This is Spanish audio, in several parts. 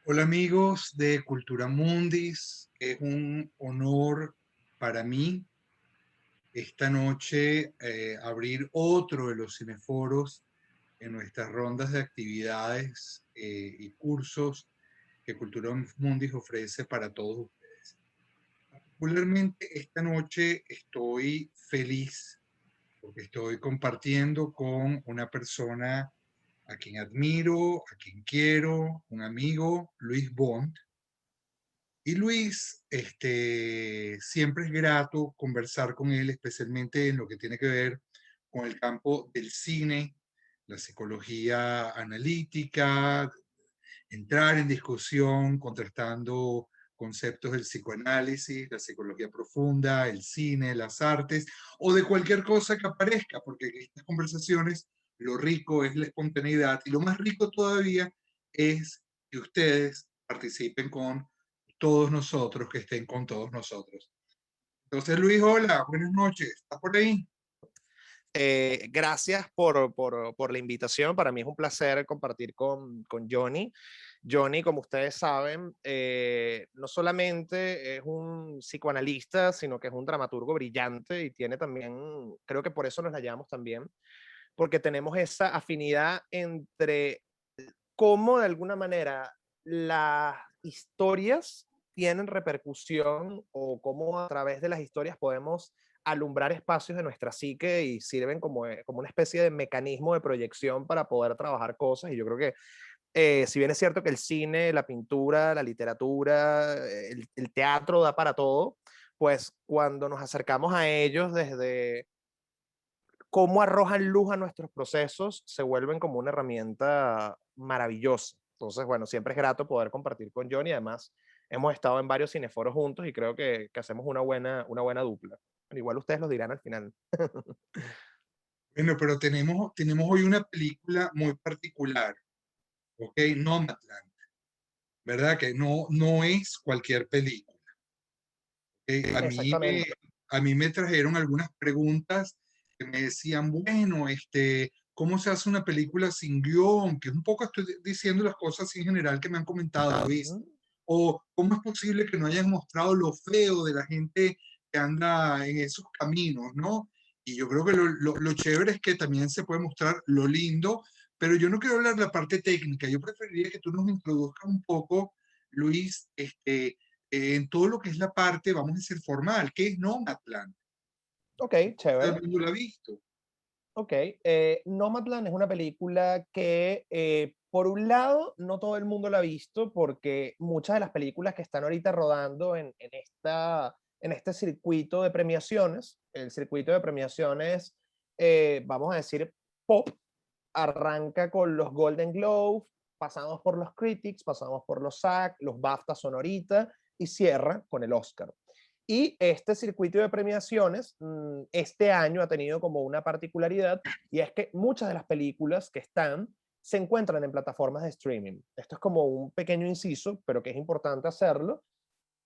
Hola amigos de Cultura Mundis, es un honor para mí esta noche abrir otro de los cineforos en nuestras rondas de actividades y cursos que Cultura Mundis ofrece para todos ustedes. Particularmente esta noche estoy feliz porque estoy compartiendo con una persona a quien admiro, a quien quiero, un amigo, Luis Bond. Y Luis, siempre es grato conversar con él, especialmente en lo que tiene que ver con el campo del cine, la psicología analítica, entrar en discusión contrastando conceptos del psicoanálisis, la psicología profunda, el cine, las artes o de cualquier cosa que aparezca, porque en estas conversaciones lo rico es la espontaneidad y lo más rico todavía es que ustedes participen con todos nosotros, que estén con todos nosotros. Entonces, Luis, hola, buenas noches, ¿estás por ahí? Gracias por la invitación. Para mí es un placer compartir con Johnny. Johnny, como ustedes saben, no solamente es un psicoanalista, sino que es un dramaturgo brillante y tiene también, creo que por eso nos la llamamos también, porque tenemos esa afinidad entre cómo de alguna manera las historias tienen repercusión o cómo a través de las historias podemos alumbrar espacios de nuestra psique y sirven como una especie de mecanismo de proyección para poder trabajar cosas. Y yo creo que si bien es cierto que el cine, la pintura, la literatura, el teatro da para todo, pues cuando nos acercamos a ellos desde cómo arrojan luz a nuestros procesos, se vuelven como una herramienta maravillosa. Entonces, bueno, siempre es grato poder compartir con Johnny. Además, hemos estado en varios cineforos juntos y creo que hacemos una buena dupla. Pero igual ustedes lo dirán al final. Bueno, pero tenemos hoy una película muy particular, ¿ok? Nomadland, ¿verdad? Que no es cualquier película. ¿Ok? Exactamente. A mí me trajeron algunas preguntas que me decían, bueno, ¿cómo se hace una película sin guión? Que un poco estoy diciendo las cosas en general que me han comentado, Luis. Ujú. O cómo es posible que no hayan mostrado lo feo de la gente que anda en esos caminos, ¿no? Y yo creo que lo chévere es que también se puede mostrar lo lindo, pero yo no quiero hablar de la parte técnica. Yo preferiría que tú nos introduzcas un poco, Luis, en todo lo que es la parte, vamos a decir, formal. ¿Qué es Nomadland? Ok, Todo el chévere. mundo lo ha visto. Ok. Nomadland es una película que, por un lado, no todo el mundo la ha visto porque muchas de las películas que están ahorita rodando en este circuito de premiaciones, el circuito de premiaciones, vamos a decir, pop, arranca con los Golden Globes, pasamos por los Critics, pasamos por los SAG, los BAFTA son ahorita y cierra con el Oscar. Y este circuito de premiaciones este año ha tenido como una particularidad y es que muchas de las películas que están se encuentran en plataformas de streaming. Esto es como un pequeño inciso, pero que es importante hacerlo.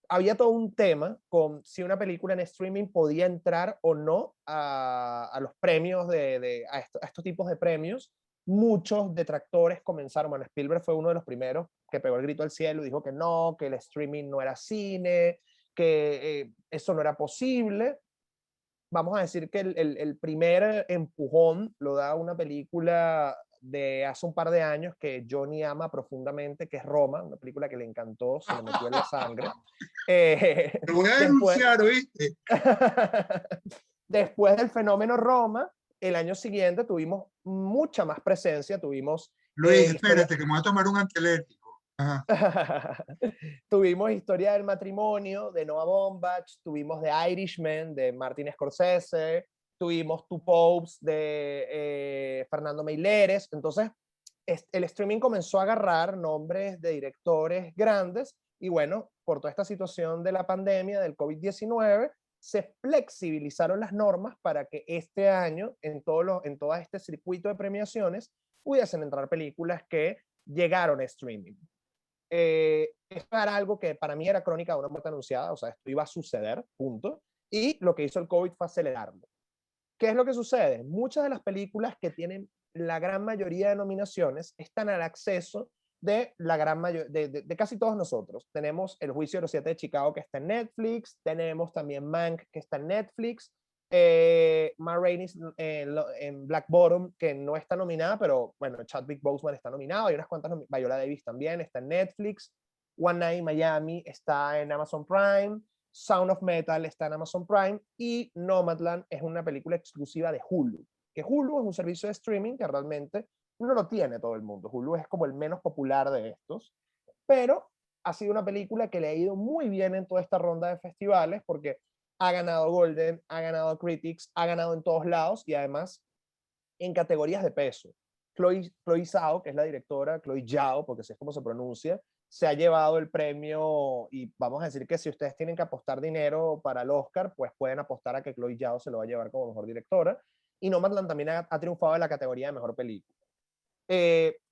Había todo un tema con si una película en streaming podía entrar o no a los premios, a estos tipos de premios. Muchos detractores comenzaron, bueno, Spielberg fue uno de los primeros que pegó el grito al cielo y dijo que no, que el streaming no era cine, que eso no era posible. Vamos a decir que el primer empujón lo da una película de hace un par de años que Johnny ama profundamente, que es Roma, una película que le encantó, se le metió en la sangre. Te voy a Después, denunciar, ¿oíste? después del fenómeno Roma, el año siguiente tuvimos mucha más presencia, tuvimos Luis, historia. espérate, que me voy a tomar un antialérgico. Ajá. Tuvimos Historia del Matrimonio de Noah Baumbach, tuvimos The Irishman de Martin Scorsese, tuvimos Two Popes de Fernando Meireles. Entonces, el streaming comenzó a agarrar nombres de directores grandes y bueno, por toda esta situación de la pandemia, del COVID-19, se flexibilizaron las normas para que este año, en todo este circuito de premiaciones, pudiesen entrar películas que llegaron a streaming. Esto era algo que para mí era crónica de una muerte anunciada, o sea, esto iba a suceder, punto. Y lo que hizo el COVID fue acelerarlo. ¿Qué es lo que sucede? Muchas de las películas que tienen la gran mayoría de nominaciones están al acceso de la gran mayoría, de casi todos nosotros. Tenemos El Juicio de los Siete de Chicago, que está en Netflix, tenemos también Mank, que está en Netflix, Ma Rainey en Black Bottom, que no está nominada, pero bueno, Chadwick Boseman está nominado, hay unas cuantas, Viola Davis también está en Netflix, One Night in Miami está en Amazon Prime, Sound of Metal está en Amazon Prime, y Nomadland es una película exclusiva de Hulu, que Hulu es un servicio de streaming que realmente no lo tiene todo el mundo. Hulu es como el menos popular de estos, pero ha sido una película que le ha ido muy bien en toda esta ronda de festivales porque ha ganado Golden, ha ganado Critics, ha ganado en todos lados y además en categorías de peso. Chloe Zhao, que es la directora, Chloe Zhao, porque así es como se pronuncia, se ha llevado el premio y vamos a decir que si ustedes tienen que apostar dinero para el Oscar, pues pueden apostar a que Chloe Zhao se lo va a llevar como mejor directora. Y Nomadland también ha triunfado en la categoría de mejor película.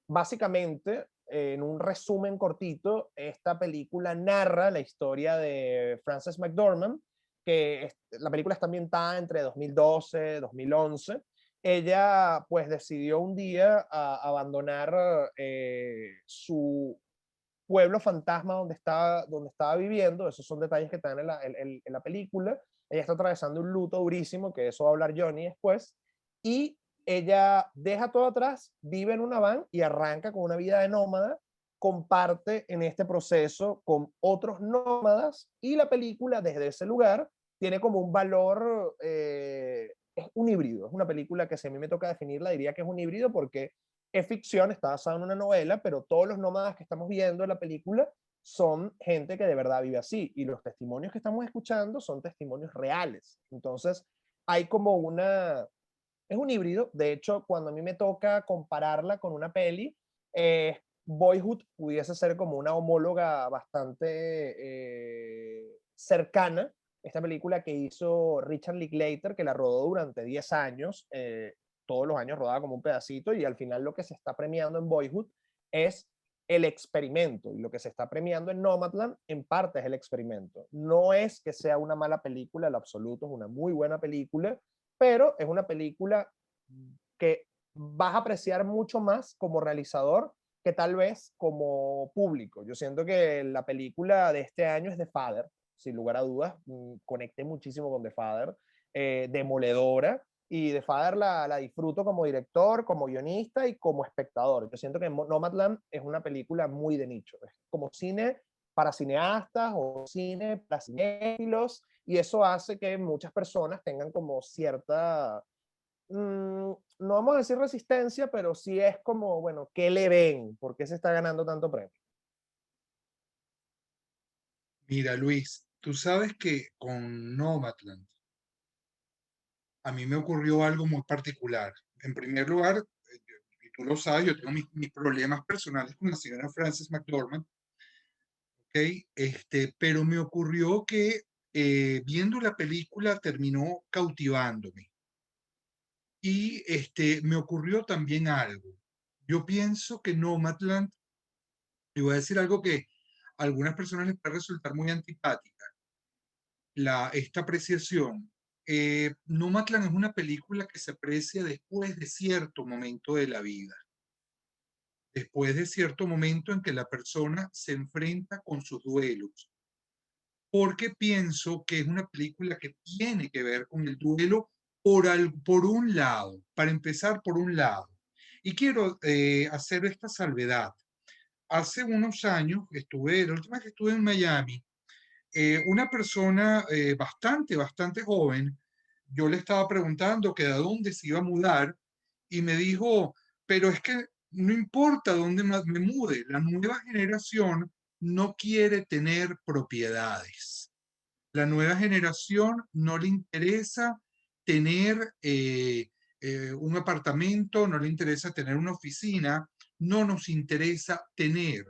Básicamente, en un resumen cortito, esta película narra la historia de Frances McDormand, que la película está ambientada entre 2012 y 2011. Ella pues decidió un día abandonar su pueblo fantasma donde estaba viviendo. Esos son detalles que están en la película. Ella está atravesando un luto durísimo, que eso va a hablar Johnny después, y ella deja todo atrás, vive en una van y arranca con una vida de nómada, comparte en este proceso con otros nómadas, y la película desde ese lugar tiene como un valor, es un híbrido, es una película que si a mí me toca definirla diría que es un híbrido porque es ficción, está basada en una novela, pero todos los nómadas que estamos viendo en la película son gente que de verdad vive así, y los testimonios que estamos escuchando son testimonios reales. Entonces, hay como es un híbrido. De hecho, cuando a mí me toca compararla con una peli, Boyhood pudiese ser como una homóloga bastante cercana. Esta película que hizo Richard Linklater, que la rodó durante 10 años, todos los años rodaba como un pedacito, y al final lo que se está premiando en Boyhood es el experimento, y lo que se está premiando en Nomadland en parte es el experimento. No es que sea una mala película, en lo absoluto, es una muy buena película, pero es una película que vas a apreciar mucho más como realizador que tal vez como público. Yo siento que la película de este año es The Father, sin lugar a dudas, conecté muchísimo con The Father, demoledora, y The Father la disfruto como director, como guionista y como espectador. Yo siento que Nomadland es una película muy de nicho, es como cine para cineastas o cine para cinéfilos, y eso hace que muchas personas tengan como cierta, no vamos a decir resistencia, pero sí es como, bueno, ¿qué le ven? ¿Por qué se está ganando tanto premio? Mira, Luis, tú sabes que con Nomadland a mí me ocurrió algo muy particular. En primer lugar, y tú lo sabes, yo tengo mis problemas personales con la señora Frances McDormand, ¿ok? Pero me ocurrió que viendo la película terminó cautivándome. Y me ocurrió también algo. Yo pienso que Nomadland, y voy a decir algo que a algunas personas les puede resultar muy antipática, esta apreciación. Nomadland es una película que se aprecia después de cierto momento de la vida, después de cierto momento en que la persona se enfrenta con sus duelos, porque pienso que es una película que tiene que ver con el duelo por un lado, para empezar por un lado. Y quiero hacer esta salvedad. Hace unos años la última vez que estuve en Miami, una persona bastante joven, yo le estaba preguntando que a dónde se iba a mudar y me dijo, pero es que no importa dónde me mude, la nueva generación no quiere tener propiedades. La nueva generación no le interesa tener un apartamento, no le interesa tener una oficina, no nos interesa tener.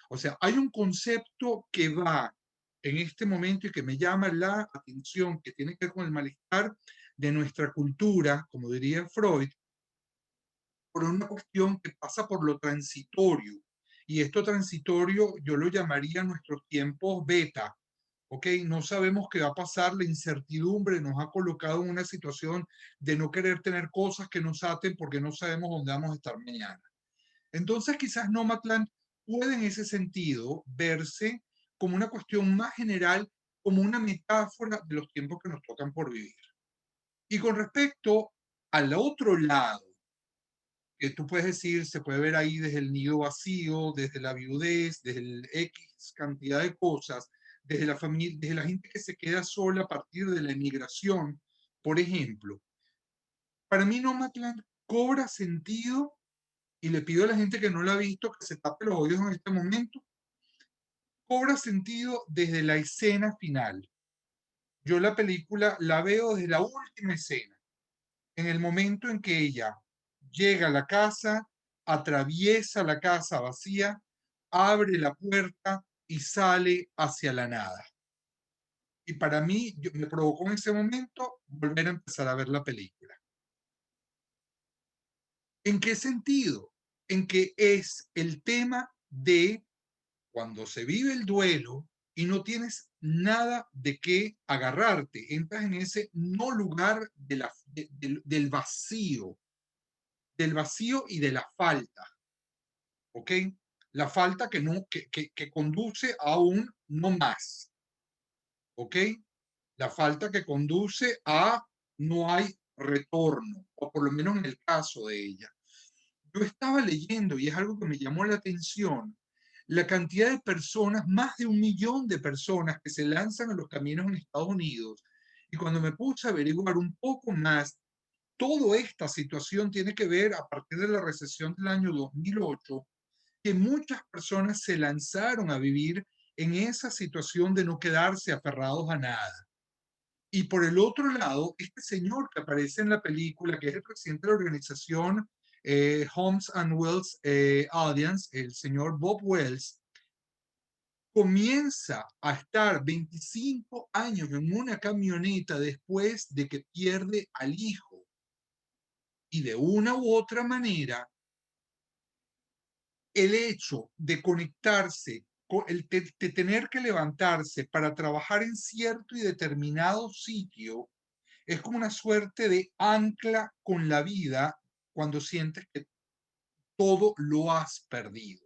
O sea, hay un concepto que va en este momento y que me llama la atención, que tiene que ver con el malestar de nuestra cultura, como diría Freud, por una cuestión que pasa por lo transitorio. Y esto transitorio yo lo llamaría nuestros tiempos beta. ¿Ok? No sabemos qué va a pasar, la incertidumbre nos ha colocado en una situación de no querer tener cosas que nos aten porque no sabemos dónde vamos a estar mañana. Entonces quizás Nomadland puede en ese sentido verse como una cuestión más general, como una metáfora de los tiempos que nos tocan por vivir. Y con respecto al otro lado, que tú puedes decir, se puede ver ahí desde el nido vacío, desde la viudez, desde el X cantidad de cosas, desde la familia, desde la gente que se queda sola a partir de la emigración, por ejemplo. Para mí Nomadland cobra sentido, y le pido a la gente que no la ha visto que se tape los oídos en este momento, cobra sentido desde la escena final. Yo la película la veo desde la última escena, en el momento en que ella llega a la casa, atraviesa la casa vacía, abre la puerta y sale hacia la nada. Y para mí me provocó en ese momento volver a empezar a ver la película. ¿En qué sentido? En que es el tema de cuando se vive el duelo y no tienes nada de qué agarrarte, entras en ese no lugar del vacío y de la falta, ¿ok? La falta que, no, que conduce a un no más, ¿ok? La falta que conduce a no hay retorno, o por lo menos en el caso de ella. Yo estaba leyendo, y es algo que me llamó la atención, la cantidad de personas, más de 1 millón de personas que se lanzan a los caminos en Estados Unidos. Y cuando me puse a averiguar un poco más, toda esta situación tiene que ver a partir de la recesión del año 2008, que muchas personas se lanzaron a vivir en esa situación de no quedarse aferrados a nada. Y por el otro lado, este señor que aparece en la película, que es el presidente de la organización Homes and Wells Alliance, el señor Bob Wells, comienza a estar 25 años en una camioneta después de que pierde al hijo. Y de una u otra manera, el hecho de conectarse, el de tener que levantarse para trabajar en cierto y determinado sitio, es como una suerte de ancla con la vida cuando sientes que todo lo has perdido.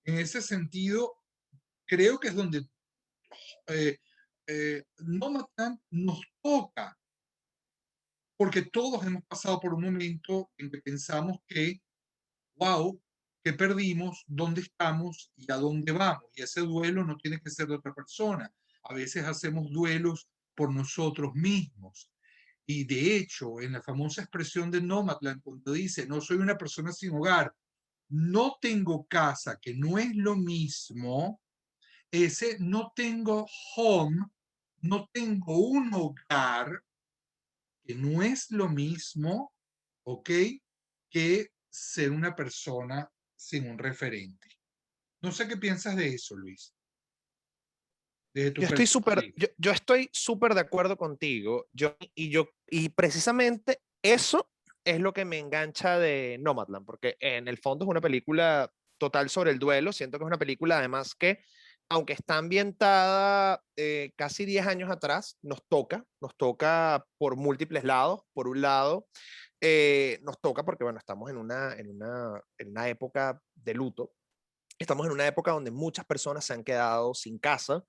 En ese sentido, creo que es donde Nomadland nos toca, porque todos hemos pasado por un momento en que pensamos que, wow, que perdimos, dónde estamos y a dónde vamos. Y ese duelo no tiene que ser de otra persona. A veces hacemos duelos por nosotros mismos. Y de hecho, en la famosa expresión de Nomadland, cuando dice, no soy una persona sin hogar, no tengo casa, que no es lo mismo, ese no tengo home, no tengo un hogar, que no es lo mismo, ¿ok? Que ser una persona sin un referente. No sé qué piensas de eso, Luis, desde tu perspectiva. Yo estoy súper de acuerdo contigo. Y precisamente eso es lo que me engancha de Nomadland, porque en el fondo es una película total sobre el duelo. Siento que es una película además que, aunque está ambientada casi 10 años atrás, nos toca por múltiples lados. Por un lado, nos toca porque, bueno, estamos en una época de luto. Estamos en una época donde muchas personas se han quedado sin casa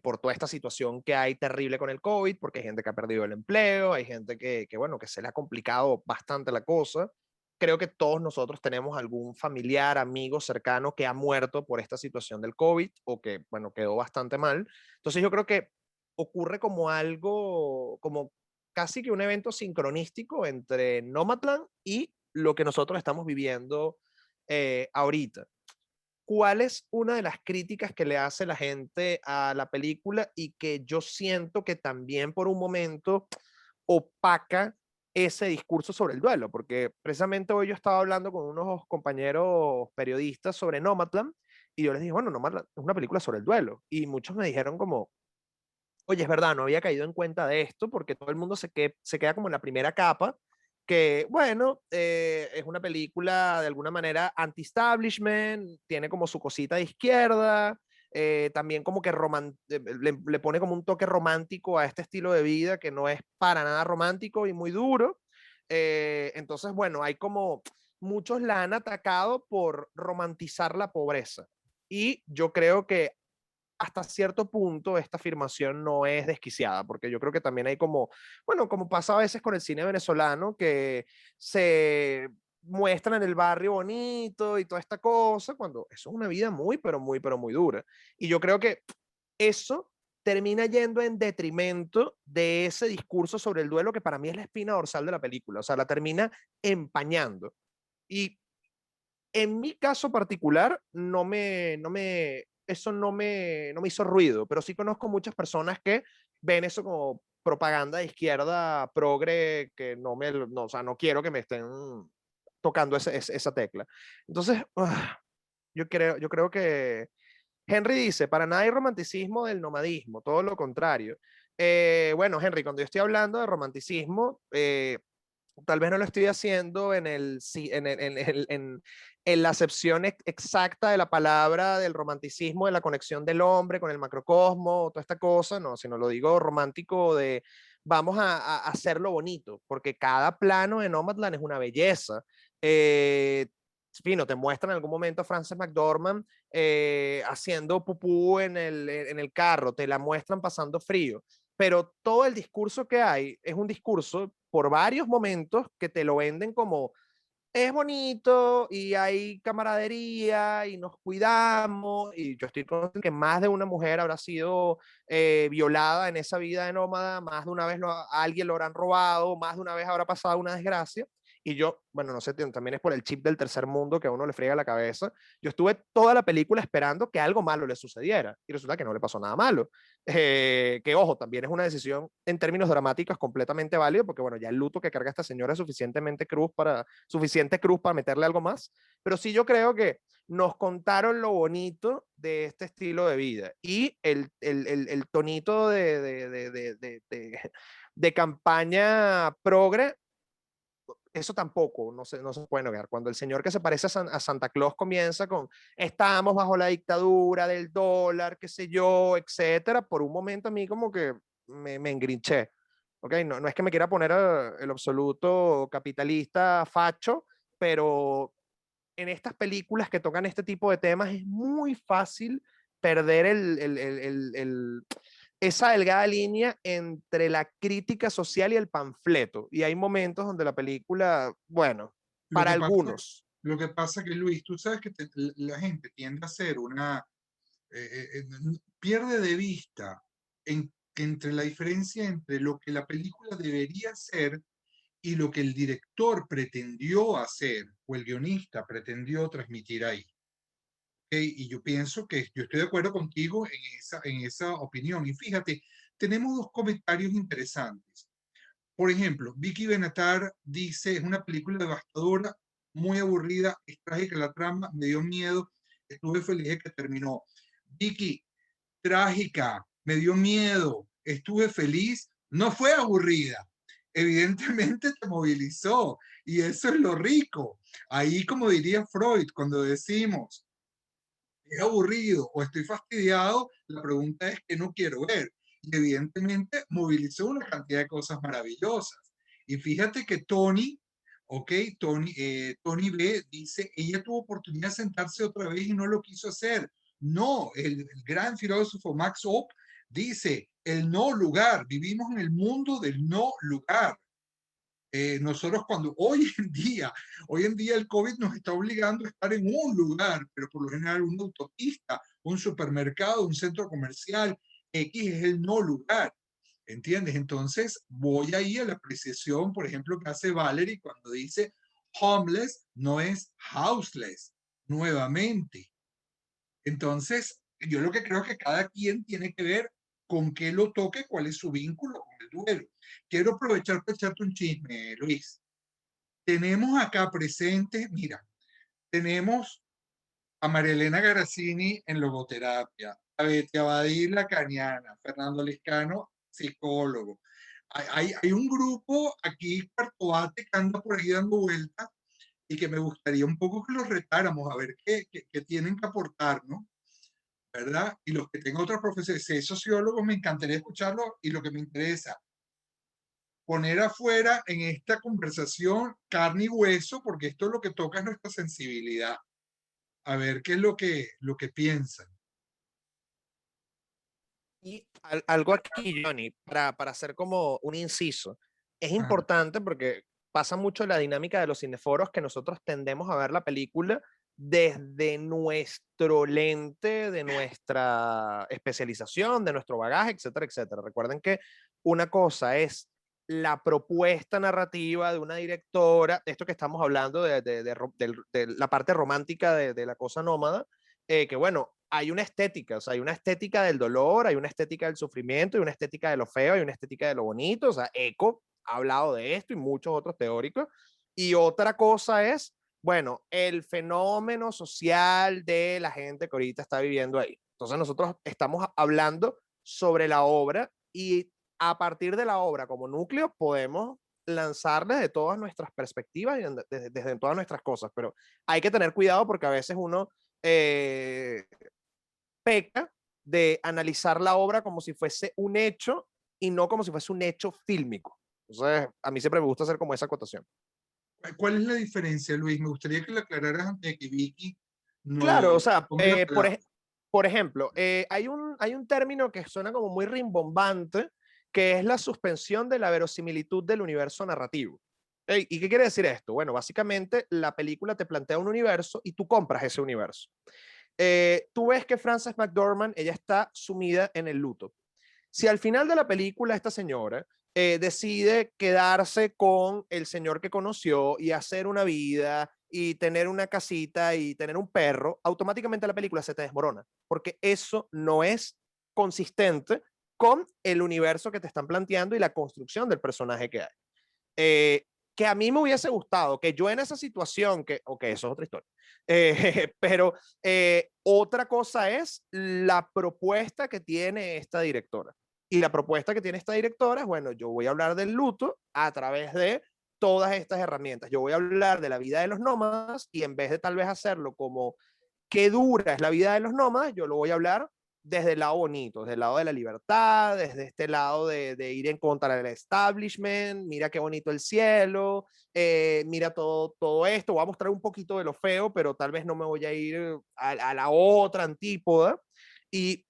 por toda esta situación que hay terrible con el COVID, porque hay gente que ha perdido el empleo, hay gente bueno, que se le ha complicado bastante la cosa. Creo que todos nosotros tenemos algún familiar, amigo cercano que ha muerto por esta situación del COVID o que, bueno, quedó bastante mal. Entonces yo creo que ocurre como algo, como casi que un evento sincronístico entre Nomadland y lo que nosotros estamos viviendo ahorita. ¿Cuál es una de las críticas que le hace la gente a la película y que yo siento que también por un momento opaca ese discurso sobre el duelo? Porque precisamente hoy yo estaba hablando con unos compañeros periodistas sobre Nomadland y yo les dije, bueno, Nomadland es una película sobre el duelo. Y muchos me dijeron como, oye, es verdad, no había caído en cuenta de esto porque todo el mundo se queda como en la primera capa, que bueno, es una película de alguna manera anti-establishment, tiene como su cosita de izquierda, también como que le pone como un toque romántico a este estilo de vida que no es para nada romántico y muy duro. Entonces, bueno, hay como muchos la han atacado por romantizar la pobreza. Y yo creo que hasta cierto punto esta afirmación no es desquiciada, porque yo creo que también hay como, bueno, como pasa a veces con el cine venezolano, que se muestran en el barrio bonito y toda esta cosa, cuando eso es una vida muy, pero muy dura. Y yo creo que eso termina yendo en detrimento de ese discurso sobre el duelo que para mí es la espina dorsal de la película, o sea, la termina empañando. Y en mi caso particular, eso no me hizo ruido, pero sí conozco muchas personas que ven eso como propaganda de izquierda progre, que no, o sea, no quiero que me estén tocando esa tecla. Entonces, yo creo que Henry dice, para nada hay romanticismo del nomadismo, todo lo contrario. Bueno, Henry, cuando yo estoy hablando de romanticismo, tal vez no lo estoy haciendo en la acepción exacta de la palabra del romanticismo, de la conexión del hombre con el macrocosmo, toda esta cosa, no, sino lo digo romántico de vamos a hacerlo bonito, porque cada plano de Nomadland es una belleza. Fino, te muestran en algún momento a Frances McDormand haciendo pupú en el carro, te la muestran pasando frío, pero todo el discurso que hay es un discurso por varios momentos que te lo venden como es bonito y hay camaradería y nos cuidamos y yo estoy consciente que más de una mujer habrá sido violada en esa vida de nómada, más de una vez a alguien lo habrán robado, más de una vez habrá pasado una desgracia y yo, bueno, no sé, también es por el chip del tercer mundo que a uno le friega la cabeza, yo estuve toda la película esperando que algo malo le sucediera y resulta que no le pasó nada malo, que ojo, también es una decisión en términos dramáticos completamente válido porque bueno, ya el luto que carga esta señora es suficiente cruz para meterle algo más, pero sí yo creo que nos contaron lo bonito de este estilo de vida y el tonito de campaña progre, eso tampoco no se puede negar. Cuando el señor que se parece a Santa Claus comienza con estamos bajo la dictadura del dólar, qué sé yo, etcétera, por un momento a mí como que me engrinché. Okay, no, no es que me quiera poner el absoluto capitalista facho, pero en estas películas que tocan este tipo de temas es muy fácil perder esa delgada línea entre la crítica social y el panfleto. Y hay momentos donde la película, bueno, Lo para que pasa, algunos, lo que pasa que Luis, tú sabes que la gente tiende a hacer pierde de vista entre la diferencia entre lo que la película debería ser y lo que el director pretendió hacer o el guionista pretendió transmitir ahí. ¿Okay? Y yo pienso que yo estoy de acuerdo contigo en esa opinión. Y fíjate, tenemos dos comentarios interesantes. Por ejemplo, Vicky Benatar dice, es una película devastadora, muy aburrida, es trágica la trama, me dio miedo, estuve feliz de que terminó. Vicky, trágica, me dio miedo, estuve feliz, no fue aburrida. Evidentemente te movilizó y eso es lo rico. Ahí, como diría Freud, cuando decimos, es aburrido o estoy fastidiado, la pregunta es que no quiero ver. Y evidentemente movilizó una cantidad de cosas maravillosas. Y fíjate que Tony, ok, Tony B dice, ella tuvo oportunidad de sentarse otra vez y no lo quiso hacer. No, el gran filósofo Max Opp dice, el no lugar, vivimos en el mundo del no lugar. Nosotros cuando hoy en día el COVID nos está obligando a estar en un lugar, pero por lo general una autopista, un supermercado, un centro comercial, X es el no lugar, ¿entiendes? Entonces voy ahí a la apreciación, por ejemplo, que hace Valerie cuando dice homeless no es houseless, nuevamente. Entonces, yo lo que creo que cada quien tiene que ver con qué lo toque, cuál es su vínculo con el duelo. Quiero aprovechar para echarte un chisme, Luis. Tenemos acá presentes, mira, tenemos a María Elena Garazzini en logoterapia, a Betty Abadí Lacaniana, Fernando Liscano, psicólogo. Hay un grupo aquí, Cuarto Bate, que anda por ahí dando vueltas y que me gustaría un poco que los retáramos a ver qué tienen que aportar, ¿no? ¿Verdad? Y los que tengan otras profesiones, si hay sociólogos, me encantaría escucharlos y lo que me interesa, poner afuera en esta conversación carne y hueso, porque esto es lo que toca es nuestra sensibilidad. A ver qué es lo que piensan. Y algo aquí, Johnny, para hacer como un inciso, es Ajá. importante porque pasa mucho la dinámica de los cineforos que nosotros tendemos a ver la película desde nuestro lente, de nuestra especialización, de nuestro bagaje, etcétera, etcétera. Recuerden que una cosa es la propuesta narrativa de una directora, esto que estamos hablando de la parte romántica de la cosa nómada, que bueno, hay una estética, o sea, hay una estética del dolor, hay una estética del sufrimiento, hay una estética de lo feo, hay una estética de lo bonito, o sea, Eco ha hablado de esto y muchos otros teóricos. Y otra cosa es, bueno, el fenómeno social de la gente que ahorita está viviendo ahí. Entonces nosotros estamos hablando sobre la obra y a partir de la obra como núcleo podemos lanzar desde todas nuestras perspectivas y desde todas nuestras cosas, pero hay que tener cuidado porque a veces uno eh, peca de analizar la obra como si fuese un hecho y no como si fuese un hecho fílmico. Entonces, a mí siempre me gusta hacer como esa acotación. ¿Cuál es la diferencia, Luis? Me gustaría que la aclararas antes de que Vicky no Claro, o sea, tome la palabra. por ejemplo, hay un término que suena como muy rimbombante, que es la suspensión de la verosimilitud del universo narrativo. Ey, ¿y qué quiere decir esto? Bueno, básicamente la película te plantea un universo y tú compras ese universo. Tú ves que Frances McDormand, ella está sumida en el luto. Si al final de la película esta señora decide quedarse con el señor que conoció y hacer una vida y tener una casita y tener un perro, automáticamente la película se te desmorona, porque eso no es consistente con el universo que te están planteando y la construcción del personaje que hay. Eh, que a mí me hubiese gustado que yo en esa situación, que, ok, eso es otra historia, pero otra cosa es la propuesta que tiene esta directora. Y la propuesta que tiene esta directora es, bueno, yo voy a hablar del luto a través de todas estas herramientas. Yo voy a hablar de la vida de los nómadas y en vez de tal vez hacerlo como qué dura es la vida de los nómadas, yo lo voy a hablar desde el lado bonito, desde el lado de la libertad, desde este lado de ir en contra del establishment, mira qué bonito el cielo, mira todo esto, voy a mostrar un poquito de lo feo, pero tal vez no me voy a ir a la otra antípoda. Y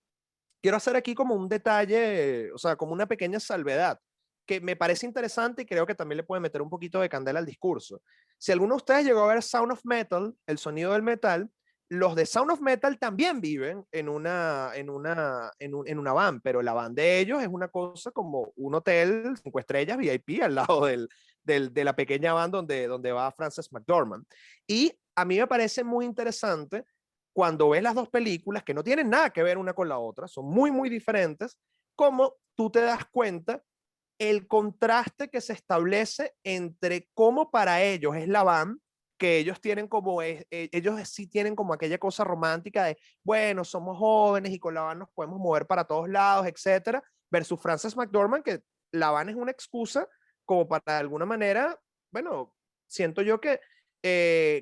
quiero hacer aquí como un detalle, o sea, como una pequeña salvedad, que me parece interesante y creo que también le puede meter un poquito de candela al discurso. Si alguno de ustedes llegó a ver Sound of Metal, el sonido del metal, los de Sound of Metal también viven en una van, pero la van de ellos es una cosa como un hotel 5 estrellas VIP al lado de la pequeña van donde va Frances McDormand. Y a mí me parece muy interesante cuando ves las dos películas, que no tienen nada que ver una con la otra, son muy, muy diferentes, como tú te das cuenta el contraste que se establece entre cómo para ellos es la van, que ellos tienen como, ellos sí tienen como aquella cosa romántica de, bueno, somos jóvenes y con la van nos podemos mover para todos lados, etcétera, versus Frances McDormand, que la van es una excusa como para de alguna manera, bueno, siento yo que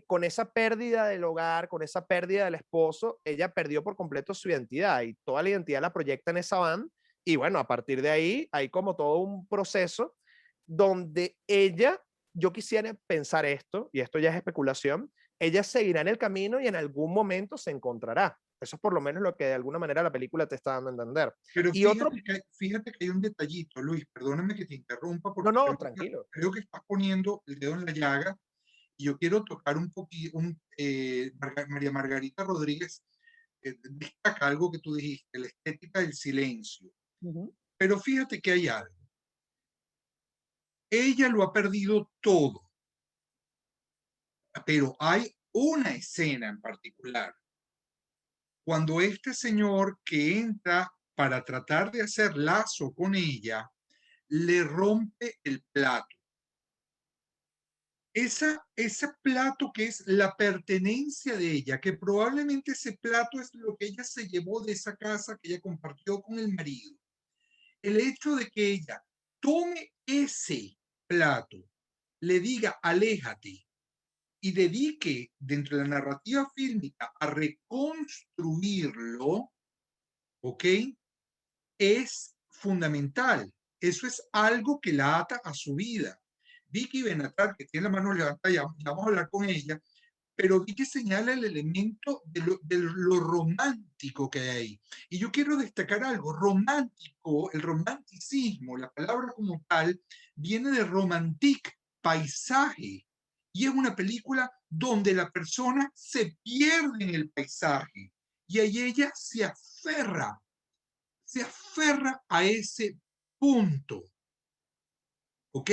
con esa pérdida del hogar, con esa pérdida del esposo, ella perdió por completo su identidad y toda la identidad la proyecta en esa van y bueno, a partir de ahí hay como todo un proceso donde ella, yo quisiera pensar esto, y esto ya es especulación, ella seguirá en el camino y en algún momento se encontrará. Eso es por lo menos lo que de alguna manera la película te está dando a entender. Pero Y otro, fíjate que hay un detallito, Luis, perdóname que te interrumpa no, porque no, tranquilo. creo que estás poniendo el dedo en la llaga y yo quiero tocar un poquito, María Margarita Rodríguez destaca algo que tú dijiste, la estética del silencio. Uh -huh. Pero fíjate que hay algo. Ella lo ha perdido todo, pero hay una escena en particular. Cuando este señor que entra para tratar de hacer lazo con ella, le rompe el plato. Ese plato que es la pertenencia de ella, que probablemente ese plato es lo que ella se llevó de esa casa que ella compartió con el marido. El hecho de que ella tome ese plato, le diga aléjate y dedique dentro de la narrativa fílmica a reconstruirlo, ¿ok? Es fundamental. Eso es algo que la ata a su vida. Vicky Benatar, que tiene la mano levantada, ya vamos a hablar con ella, pero Vicky señala el elemento de lo romántico que hay ahí. Y yo quiero destacar algo, romántico, el romanticismo, la palabra como tal, viene de romantique, paisaje, y es una película donde la persona se pierde en el paisaje, y ahí ella se aferra a ese punto, ¿ok?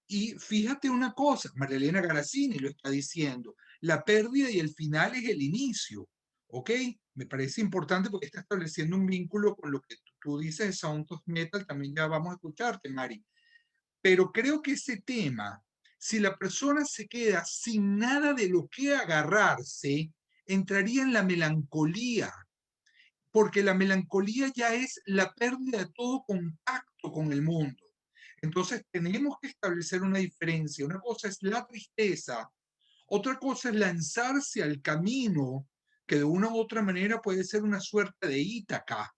Y fíjate una cosa, Marilena Garazzini lo está diciendo, la pérdida y el final es el inicio, ¿ok? Me parece importante porque está estableciendo un vínculo con lo que tú dices de Sound of Metal, también ya vamos a escucharte, Mari. Pero creo que ese tema, si la persona se queda sin nada de lo que agarrarse, entraría en la melancolía, porque la melancolía ya es la pérdida de todo contacto con el mundo. Entonces tenemos que establecer una diferencia. Una cosa es la tristeza, otra cosa es lanzarse al camino, que de una u otra manera puede ser una suerte de Ítaca.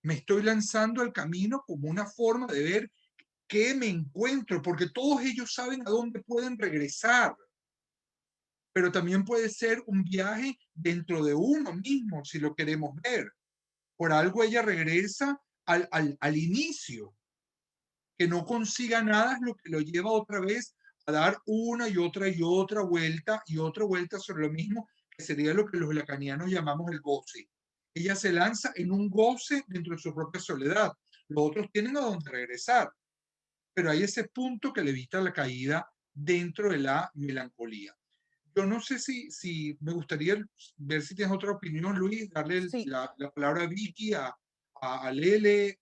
Me estoy lanzando al camino como una forma de ver qué me encuentro, porque todos ellos saben a dónde pueden regresar, pero también puede ser un viaje dentro de uno mismo, si lo queremos ver. Por algo ella regresa al inicio, que no consiga nada es lo que lo lleva otra vez a dar una y otra vuelta y otra vuelta sobre lo mismo, que sería lo que los lacanianos llamamos el goce. Ella se lanza en un goce dentro de su propia soledad. Los otros tienen a dónde regresar, pero hay ese punto que le evita la caída dentro de la melancolía. Yo no sé si me gustaría ver si tienes otra opinión, Luis, darle Sí, la palabra a Vicky, a Lele,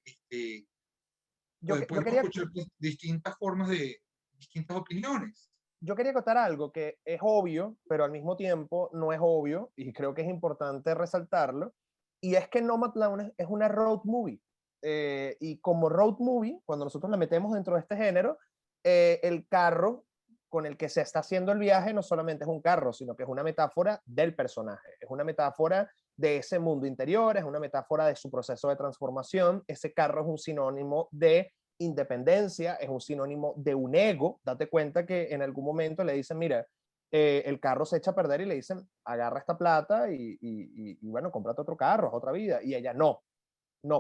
yo podemos quería, escuchar distintas formas de distintas opiniones. yo quería contar algo que es obvio, pero al mismo tiempo no es obvio, y creo que es importante resaltarlo, y es que Nomadland es una road movie. Y como road movie, cuando nosotros la metemos dentro de este género, el carro con el que se está haciendo el viaje no solamente es un carro, sino que es una metáfora del personaje, es una metáfora de ese mundo interior, es una metáfora de su proceso de transformación. Ese carro es un sinónimo de independencia, es un sinónimo de un ego. Date cuenta que en algún momento le dicen, mira, el carro se echa a perder y le dicen, agarra esta plata y bueno, cómprate otro carro, es otra vida. Y ella no,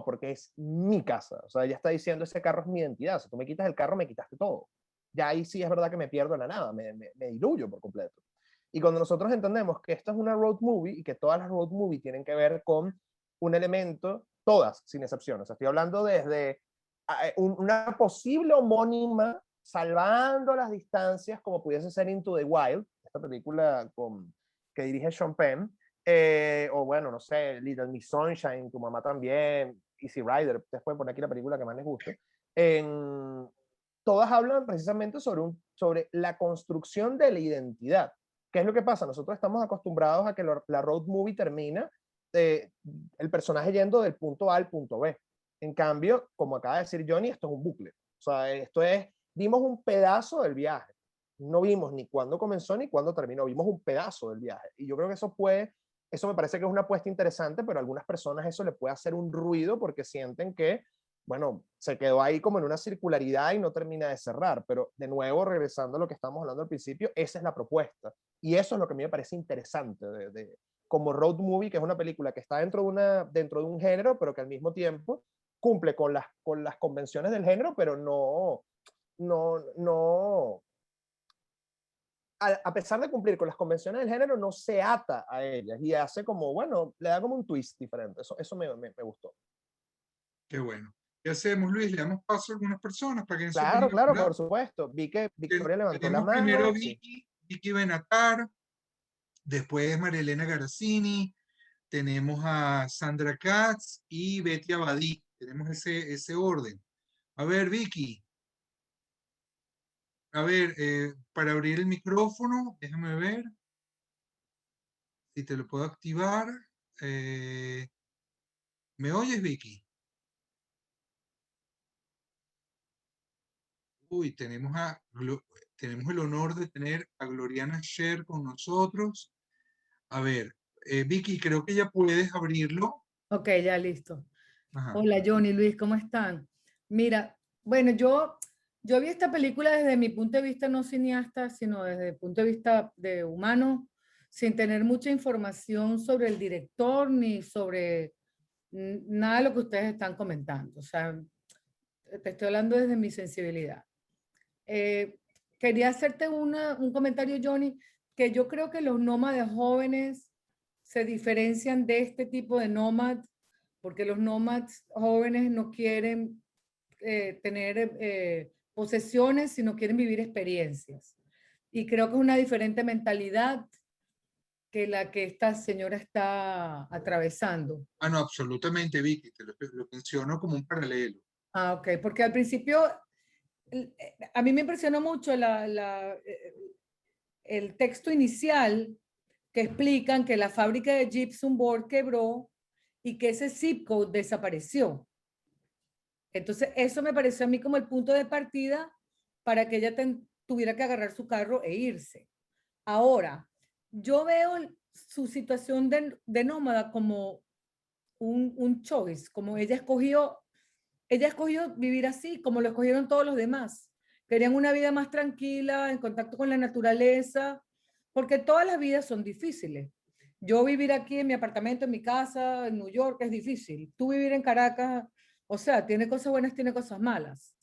porque es mi casa. O sea, ella está diciendo, ese carro es mi identidad. Si tú me quitas el carro, me quitaste todo. Ya ahí sí es verdad que me pierdo en la nada, me diluyo por completo. Y cuando nosotros entendemos que esto es una road movie y que todas las road movies tienen que ver con un elemento, todas, sin excepción. O sea, estoy hablando desde una posible homónima, salvando las distancias, como pudiese ser Into the Wild, esta película que dirige Sean Penn, o bueno, no sé, Little Miss Sunshine, Tu mamá también, Easy Rider, ustedes pueden poner aquí la película que más les guste. Todas hablan precisamente sobre la construcción de la identidad. ¿Qué es lo que pasa? Nosotros estamos acostumbrados a que la road movie termina el personaje yendo del punto A al punto B. En cambio, como acaba de decir Johnny, esto es un bucle. O sea, vimos un pedazo del viaje. No vimos ni cuándo comenzó ni cuándo terminó, vimos un pedazo del viaje. Y yo creo que eso me parece que es una apuesta interesante, pero a algunas personas eso le puede hacer un ruido porque sienten que, bueno, se quedó ahí como en una circularidad y no termina de cerrar. Pero de nuevo, regresando a lo que estábamos hablando al principio, esa es la propuesta. Y eso es lo que a mí me parece interesante como road movie, que es una película que está dentro de un género, pero que al mismo tiempo cumple con las convenciones del género, pero no, a pesar de cumplir con las convenciones del género, no se ata a ellas y hace como, bueno, le da como un twist diferente. Eso me gustó. Qué bueno. ¿Qué hacemos, Luis? Le damos paso a algunas personas para que den su Claro, opinión, claro, ¿verdad? por supuesto. Vi que Victoria levantó la Tenemos primero a mano, sí. Vicky Benatar, después María Elena Garazzini, tenemos a Sandra Katz y Betty Abadí. Tenemos ese orden. A ver, Vicky, a ver, para abrir el micrófono, déjame ver si te lo puedo activar. Eh, ¿Me oyes, Vicky? Uy, tenemos el honor de tener a Gloriana Sher con nosotros. A ver, Vicky, creo que ya puedes abrirlo. Ok, ya listo. Ajá. Hola Johnny, Luis, ¿cómo están? Mira, Bueno, yo vi esta película desde mi punto de vista no cineasta, sino desde el punto de vista de humano, sin tener mucha información sobre el director ni sobre nada de lo que ustedes están comentando. O sea, te estoy hablando desde mi sensibilidad. Eh, Quería hacerte un comentario, Johnny, que yo creo que los nómades jóvenes se diferencian de este tipo de nómadas, porque los nómadas jóvenes no quieren tener posesiones, sino quieren vivir experiencias. Y creo que es una diferente mentalidad que la que esta señora está atravesando. Ah, no, absolutamente, Vicky, lo menciono como un paralelo. Ah, ok, porque al principio a mí me impresionó mucho el texto inicial que explican que la fábrica de Gypsum Board quebró y que ese zip code desapareció. Entonces, eso me pareció a mí como el punto de partida para que ella tuviera que agarrar su carro e irse. Ahora, yo veo su situación de nómada como un choice, como ella escogió vivir así, como lo escogieron todos los demás. Querían una vida más tranquila, en contacto con la naturaleza, porque todas las vidas son difíciles. Yo vivir aquí en mi apartamento, en mi casa, en New York, es difícil. Tú vivir en Caracas, o sea, tiene cosas buenas, tiene cosas malas.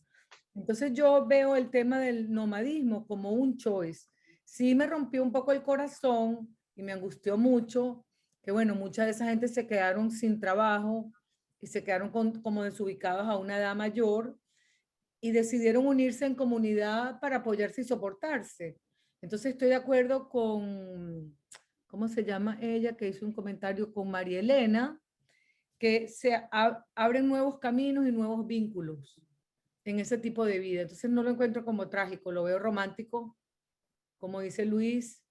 Entonces yo veo el tema del nomadismo como un choice. Sí me rompió un poco el corazón y me angustió mucho, que bueno, mucha de esa gente se quedaron sin trabajo y se quedaron como desubicados a una edad mayor y decidieron unirse en comunidad para apoyarse y soportarse. Entonces estoy de acuerdo con, ¿cómo se llama ella? Que hizo un comentario con María Elena, que se abren nuevos caminos y nuevos vínculos en ese tipo de vida. Entonces no lo encuentro como trágico, lo veo romántico, como dice Luis,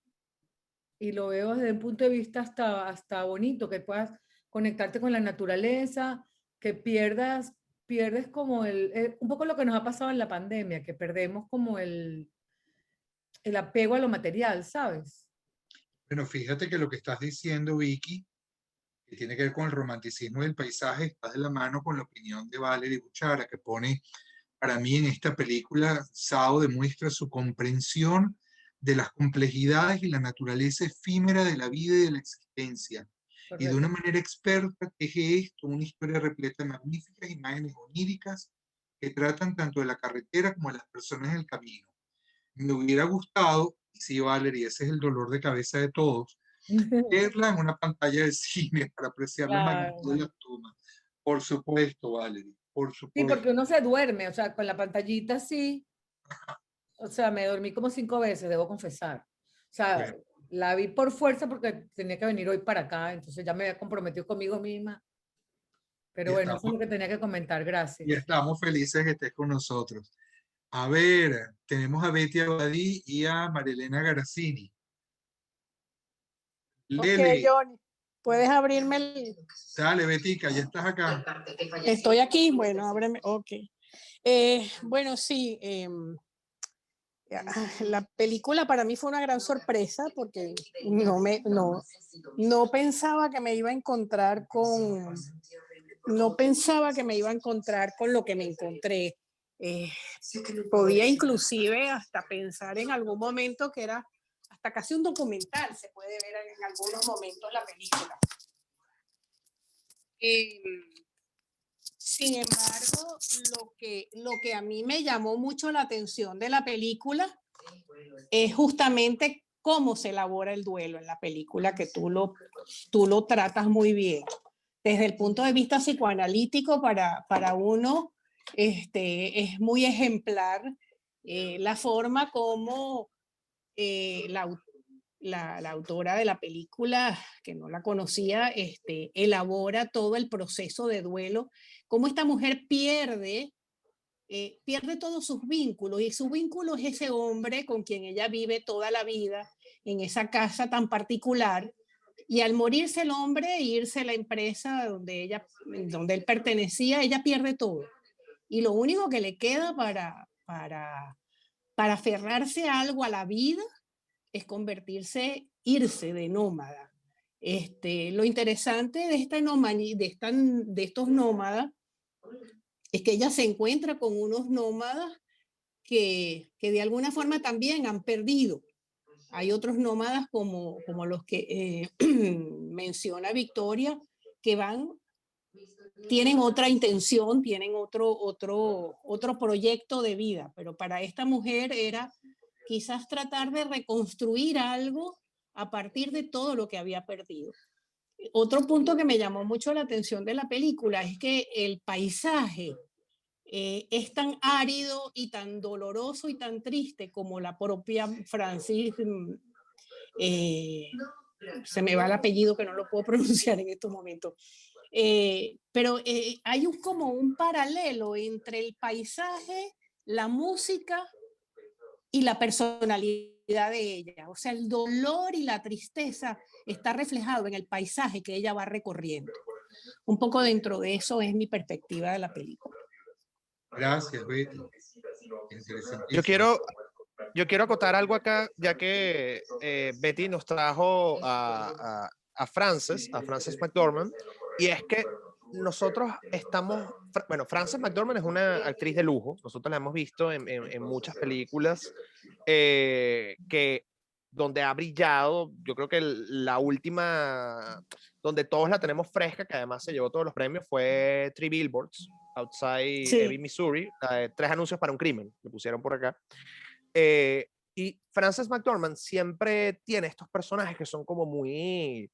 y lo veo desde un punto de vista hasta bonito, que puedas conectarte con la naturaleza, que pierdes como un poco lo que nos ha pasado en la pandemia, que perdemos como el apego a lo material, ¿sabes? Bueno, fíjate que lo que estás diciendo, Vicky, que tiene que ver con el romanticismo del paisaje, está de la mano con la opinión de Valerie Buchara, que pone, para mí en esta película, Sao demuestra su comprensión de las complejidades y la naturaleza efímera de la vida y de la existencia. Y de Correcto. una manera experta teje esto, una historia repleta de magníficas imágenes oníricas que tratan tanto de la carretera como de las personas en el camino. Me hubiera gustado, y sí, Valerie, ese es el dolor de cabeza de todos, verla en una pantalla de cine para apreciar la magnitud Claro. de las tomas. Por supuesto, Valerie, por Sí, supuesto. porque uno se duerme, o sea, con la pantallita sí, o sea, me dormí como 5 veces, debo confesar. O sea, Bueno, la vi por fuerza porque tenía que venir hoy para acá, entonces ya me había comprometido conmigo misma. y Pero bueno, estamos, eso es lo que tenía que comentar, y gracias. estamos felices que estés con nosotros. A ver, tenemos a Betty Abadí y a Marilena Garazzini. Ok, Lele, Johnny, puedes abrirme dale, Betica, ya estás acá. Estoy aquí, bueno, ábreme, ok. Bueno, sí, la película para mí fue una gran sorpresa porque no pensaba que me iba a encontrar no pensaba que me iba a encontrar con lo que me encontré. Eh, Podía inclusive hasta pensar en algún momento que era hasta casi un documental, se puede ver en algunos momentos la película. Eh, Sin embargo, lo que a mí me llamó mucho la atención de la película es justamente cómo se elabora el duelo en la película, que tú lo tratas muy bien. Desde el punto de vista psicoanalítico, para uno es muy ejemplar la forma como la autora de la película, que no la conocía, elabora todo el proceso de duelo, cómo esta mujer pierde todos sus vínculos, y su vínculo es ese hombre con quien ella vive toda la vida en esa casa tan particular, y al morirse el hombre e irse la empresa donde él pertenecía, ella pierde todo. Y lo único que le queda para aferrarse a algo, a la vida, es irse de nómada. Lo interesante de estos nómadas es que ella se encuentra con unos nómadas que de alguna forma también han perdido. Hay otros nómadas como los que menciona Victoria, que tienen otra intención, tienen otro proyecto de vida, pero para esta mujer era quizás tratar de reconstruir algo a partir de todo lo que había perdido. Otro punto que me llamó mucho la atención de la película es que el paisaje es tan árido y tan doloroso y tan triste como la propia Francis, se me va el apellido que no lo puedo pronunciar en estos momentos, pero hay como un paralelo entre el paisaje, la música y la personalidad de ella. O sea, el dolor y la tristeza está reflejado en el paisaje que ella va recorriendo. Un poco dentro de eso es mi perspectiva de la película. Gracias, Betty. Yo Interesantísimo. quiero acotar algo acá, ya que Betty nos trajo a Frances McDormand, y es que nosotros estamos, bueno, Frances McDormand es una actriz de lujo, nosotros la hemos visto en muchas películas donde ha brillado. Yo creo que la última donde todos la tenemos fresca, que además se llevó todos los premios, fue Three Billboards Outside Sí. Ebbing, Missouri, 3 anuncios para un crimen, le pusieron por acá. Y Frances McDormand siempre tiene estos personajes que son como muy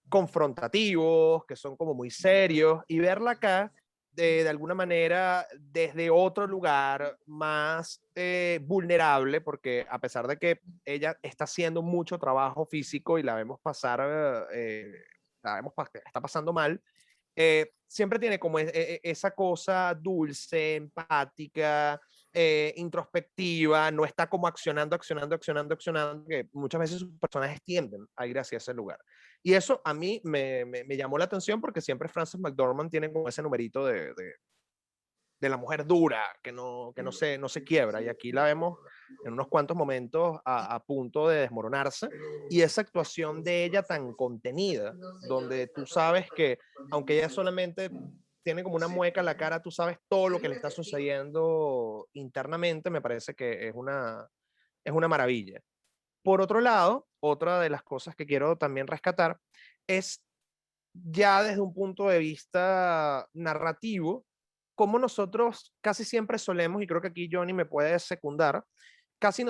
confrontativos, que son como muy serios, y verla acá de alguna manera desde otro lugar más vulnerable, porque a pesar de que ella está haciendo mucho trabajo físico y la vemos pasar, está pasando mal, siempre tiene como esa cosa dulce, empática, introspectiva, no está como accionando, que muchas veces sus personajes tienden a ir hacia ese lugar. Y eso a mí me llamó la atención, porque siempre Frances McDormand tiene como ese numerito de la mujer dura, que no se quiebra, y aquí la vemos en unos cuantos momentos a punto de desmoronarse, y esa actuación de ella tan contenida, donde tú sabes que, aunque ella solamente tiene como una mueca en la cara, tú sabes todo lo que le está sucediendo internamente, me parece que es una maravilla. Por otro lado, otra de las cosas que quiero también rescatar es, ya desde un punto de vista narrativo, como nosotros casi siempre solemos, y creo que aquí Johnny me puede secundar, casi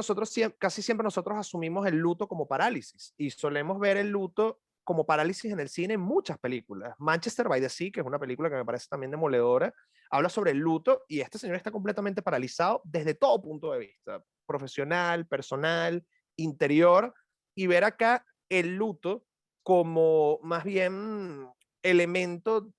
siempre nosotros asumimos el luto como parálisis, y solemos ver el luto como parálisis en el cine en muchas películas. Manchester by the Sea, que es una película que me parece también demoledora, habla sobre el luto, y este señor está completamente paralizado desde todo punto de vista, profesional, personal, interior, y ver acá el luto como más bien elemento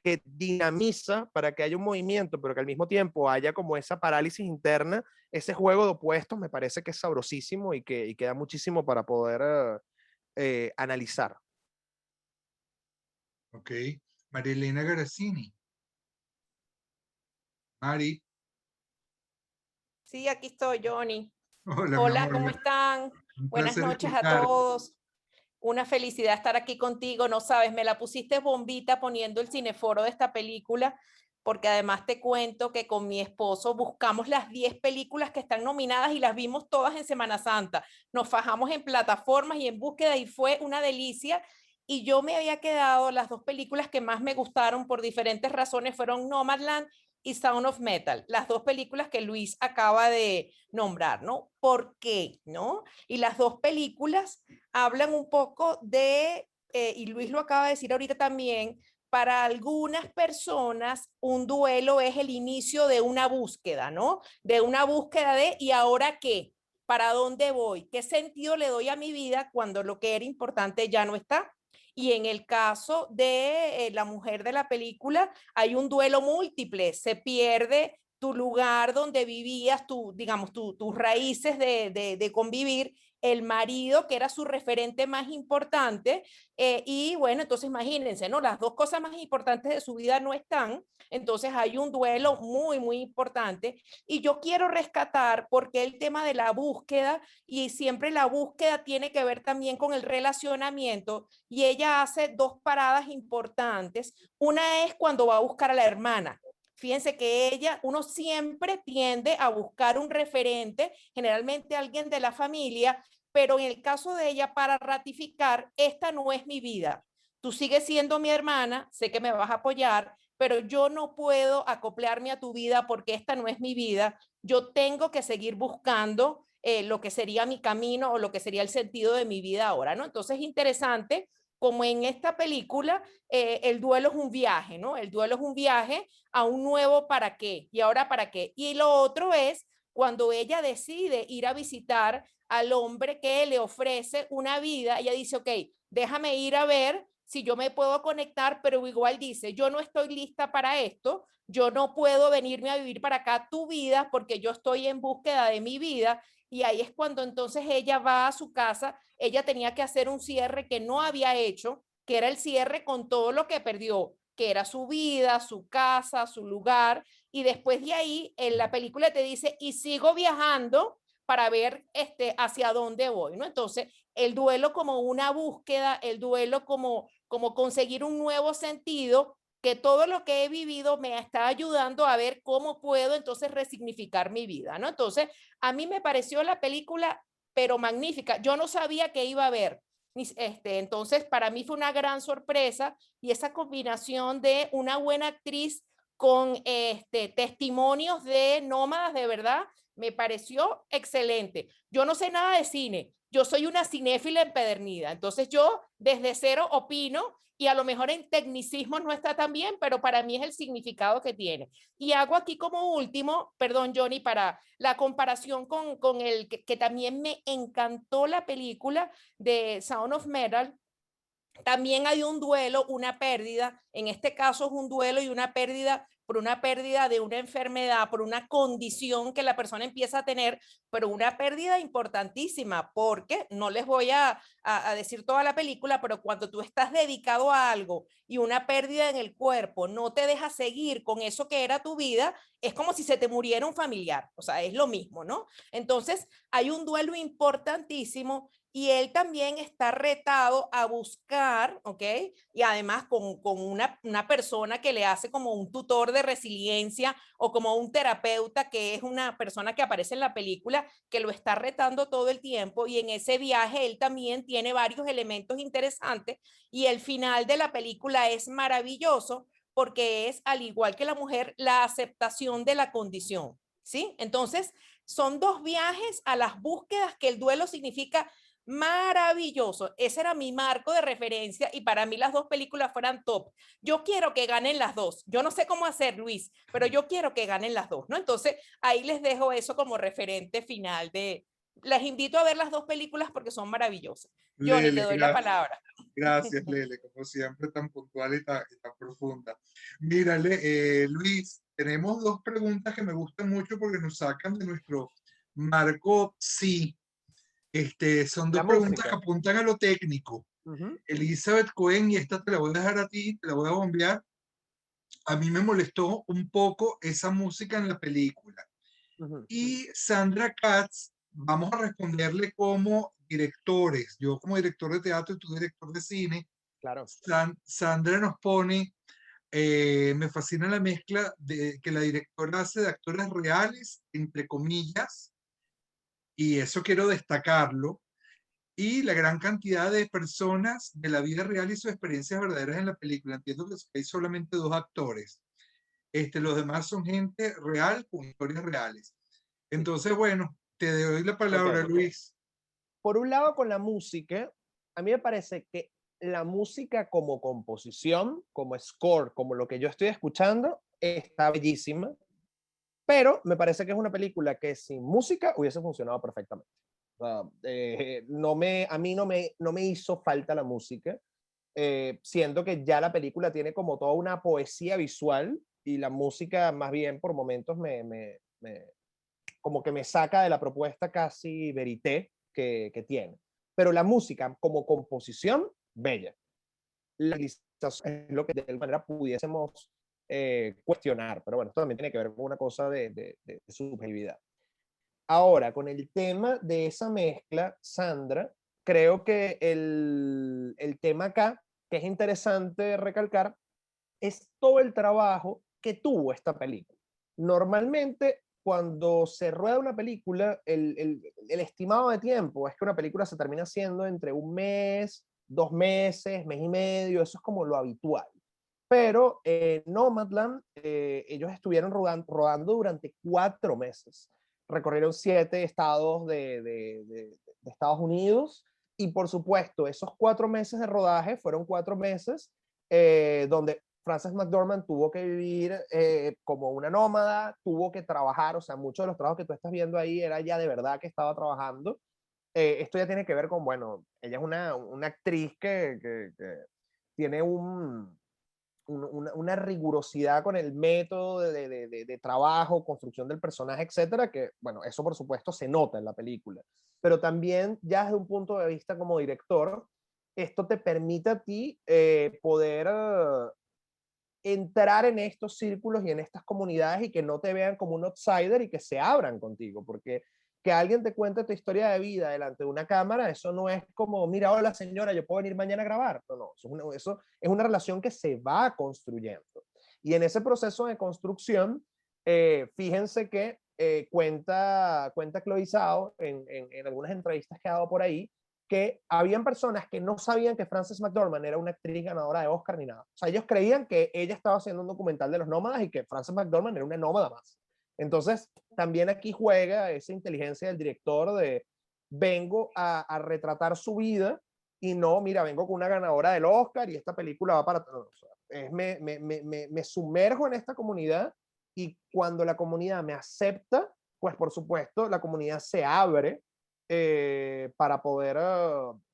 que dinamiza para que haya un movimiento, pero que al mismo tiempo haya como esa parálisis interna, ese juego de opuestos me parece que es sabrosísimo y que da muchísimo para poder analizar. Ok. María Elena Garazzini. Mari. Sí, aquí estoy, Johnny. Hola, mi Hola, amor. ¿cómo están? Un Buenas placer noches a escucharte. todos. Una felicidad estar aquí contigo. No sabes, me la pusiste bombita poniendo el cineforo de esta película, porque además te cuento que con mi esposo buscamos las 10 películas que están nominadas y las vimos todas en Semana Santa. Nos fajamos en plataformas y en búsqueda, y fue una delicia. Y yo me había quedado, las 2 películas que más me gustaron por diferentes razones fueron Nomadland y Sound of Metal, las 2 películas que Luis acaba de nombrar, ¿no? ¿Por qué? ¿No? Y las 2 películas hablan un poco de, y Luis lo acaba de decir ahorita también, para algunas personas un duelo es el inicio de una búsqueda, ¿no? De una búsqueda de, ¿y ahora qué? ¿Para dónde voy? ¿Qué sentido le doy a mi vida cuando lo que era importante ya no está? Y en el caso de la mujer de la película, hay un duelo múltiple, se pierde tu lugar donde vivías, digamos, tus raíces de convivir, el marido, que era su referente más importante, y bueno, entonces imagínense, ¿no? Las 2 cosas más importantes de su vida no están, entonces hay un duelo muy, muy importante, y yo quiero rescatar porque el tema de la búsqueda, y siempre la búsqueda tiene que ver también con el relacionamiento, y ella hace 2 paradas importantes. Una es cuando va a buscar a la hermana, Fíjense que uno siempre tiende a buscar un referente, generalmente alguien de la familia, pero en el caso de ella, para ratificar, esta no es mi vida. Tú sigues siendo mi hermana, sé que me vas a apoyar, pero yo no puedo acoplarme a tu vida porque esta no es mi vida. Yo tengo que seguir buscando lo que sería mi camino o lo que sería el sentido de mi vida ahora, ¿no? Entonces es interesante como en esta película el duelo es un viaje, ¿no? El duelo es un viaje a un nuevo para qué y ahora para qué. Y lo otro es cuando ella decide ir a visitar al hombre que le ofrece una vida, ella dice, ok, déjame ir a ver si yo me puedo conectar, pero igual dice, yo no estoy lista para esto, yo no puedo venirme a vivir para acá tu vida porque yo estoy en búsqueda de mi vida. Y ahí es cuando entonces ella va a su casa, ella tenía que hacer un cierre que no había hecho, que era el cierre con todo lo que perdió, que era su vida, su casa, su lugar, y después de ahí en la película te dice, y sigo viajando para ver hacia dónde voy, ¿no? Entonces, el duelo como una búsqueda, el duelo como conseguir un nuevo sentido, que todo lo que he vivido me está ayudando a ver cómo puedo entonces resignificar mi vida, ¿no? Entonces, a mí me pareció la película, pero magnífica. Yo no sabía que iba a ver. Entonces, para mí fue una gran sorpresa y esa combinación de una buena actriz con testimonios de nómadas de verdad, me pareció excelente. Yo no sé nada de cine, yo soy una cinéfila empedernida, entonces yo desde cero opino y a lo mejor en tecnicismos no está tan bien, pero para mí es el significado que tiene. Y hago aquí como último, perdón Johnny, para la comparación con el que también me encantó la película de Sound of Metal. También hay un duelo, una pérdida, en este caso es un duelo y una pérdida por una pérdida de una enfermedad, por una condición que la persona empieza a tener, pero una pérdida importantísima, porque no les voy a decir toda la película, pero cuando tú estás dedicado a algo y una pérdida en el cuerpo no te deja seguir con eso que era tu vida, es como si se te muriera un familiar, o sea, es lo mismo, ¿no? Entonces, hay un duelo importantísimo y él también está retado a buscar, ¿ok? Y además con una persona que le hace como un tutor de resiliencia o como un terapeuta que es una persona que aparece en la película que lo está retando todo el tiempo y en ese viaje él también tiene varios elementos interesantes y el final de la película es maravilloso porque es, al igual que la mujer, la aceptación de la condición, ¿sí? Entonces, son dos viajes a las búsquedas que el duelo significa maravilloso. Ese era mi marco de referencia y para mí las dos películas fueran top. Yo quiero que ganen las dos. Yo no sé cómo hacer, Luis, pero yo quiero que ganen las dos, ¿no? Entonces, ahí les dejo eso como referente final de... Les invito a ver las dos películas porque son maravillosas. Johnny, te Lele, doy la palabra. gracias, Lele, como siempre, tan puntual y tan profunda. Mírale, Luis, tenemos dos preguntas que me gustan mucho porque nos sacan de nuestro marco sí. Son La dos preguntas que música. apuntan a lo técnico. Elizabeth Cohen, y esta te la voy a dejar a ti, te la voy a bombear. A mí me molestó un poco esa música en la película. Y Sandra Katz, vamos a responderle como directores. Yo como director de teatro y tú director de cine. Claro. Sandra nos pone, me fascina la mezcla de que la directora hace de actores reales, entre comillas, y eso quiero destacarlo, y la gran cantidad de personas de la vida real y sus experiencias verdaderas en la película. Entiendo que hay solamente dos actores. Los demás son gente real con historias reales. Entonces, bueno, te doy la palabra, Okay. Luis. Por un lado, con la música, a mí me parece que la música como composición, como score, como lo que yo estoy escuchando, está bellísima, pero me parece que es una película que sin música hubiese funcionado perfectamente. O sea, a mí no me hizo falta la música. Siento que ya la película tiene como toda una poesía visual y la música más bien por momentos como que me saca de la propuesta casi verité que tiene. Pero la música como composición, bella. La realización es lo que de alguna manera pudiésemos cuestionar, pero bueno, esto también tiene que ver con una cosa de subjetividad. Ahora, con el tema de esa mezcla, Sandra, creo que el tema acá, que es interesante recalcar, es todo el trabajo que tuvo esta película. Normalmente, cuando se rueda una película, el estimado de tiempo es que una película se termina haciendo entre un mes, 2 meses, mes y medio, eso es como lo habitual. Pero Nomadland, ellos estuvieron rodando durante 4 meses. Recorrieron 7 estados de Estados Unidos y por supuesto, esos 4 meses de rodaje fueron 4 meses donde Frances McDormand tuvo que vivir como una nómada, tuvo que trabajar, o sea, muchos de los trabajos que tú estás viendo ahí era ya de verdad que estaba trabajando. Esto ya tiene que ver con, bueno, ella es una actriz que tiene una rigurosidad con el método de trabajo, construcción del personaje, etcétera, que, bueno, eso por supuesto se nota en la película. Pero también, ya desde un punto de vista como director, esto te permite a ti poder entrar en estos círculos y en estas comunidades y que no te vean como un outsider y que se abran contigo, porque que alguien te cuente tu historia de vida delante de una cámara, eso no es como, mira, hola señora, yo puedo venir mañana a grabar. No, no, eso es una relación que se va construyendo. Y en ese proceso de construcción, fíjense que cuenta Chloe Zhao en algunas entrevistas que ha dado por ahí, que habían personas que no sabían que Frances McDormand era una actriz ganadora de Oscar ni nada. O sea, ellos creían que ella estaba haciendo un documental de los nómadas y que Frances McDormand era una nómada más. Entonces, también aquí juega esa inteligencia del director de vengo a retratar su vida y no, mira, vengo con una ganadora del Oscar y esta película va para... O sea, me sumerjo en esta comunidad y cuando la comunidad me acepta, pues por supuesto la comunidad se abre para poder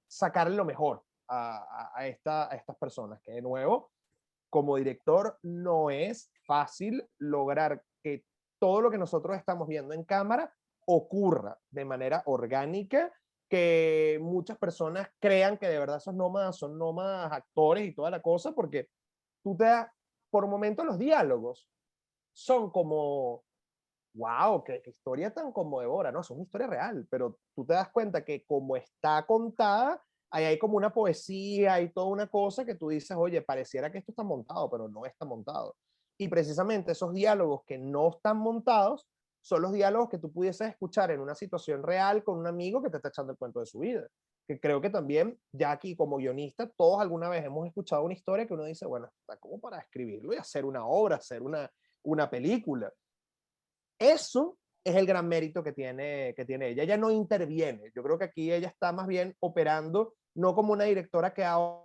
sacarle lo mejor a estas personas, que de nuevo, como director, no es fácil lograr que todo lo que nosotros estamos viendo en cámara ocurra de manera orgánica, que muchas personas crean que de verdad esos nómadas son nómadas actores y toda la cosa, porque tú te das, por momentos los diálogos son como wow, qué historia tan conmovedora, ¿no? Es una historia real, pero tú te das cuenta que como está contada, ahí hay como una poesía y toda una cosa que tú dices, oye, pareciera que esto está montado, pero no está montado. Y precisamente esos diálogos que no están montados son los diálogos que tú pudieses escuchar en una situación real con un amigo que te está echando el cuento de su vida. Que creo que también, ya aquí como guionista, todos alguna vez hemos escuchado una historia que uno dice, bueno, está como para escribirlo y hacer una obra, hacer una película. Eso es el gran mérito que tiene ella. Ella no interviene. Yo creo que aquí ella está más bien operando no como una directora que ahora,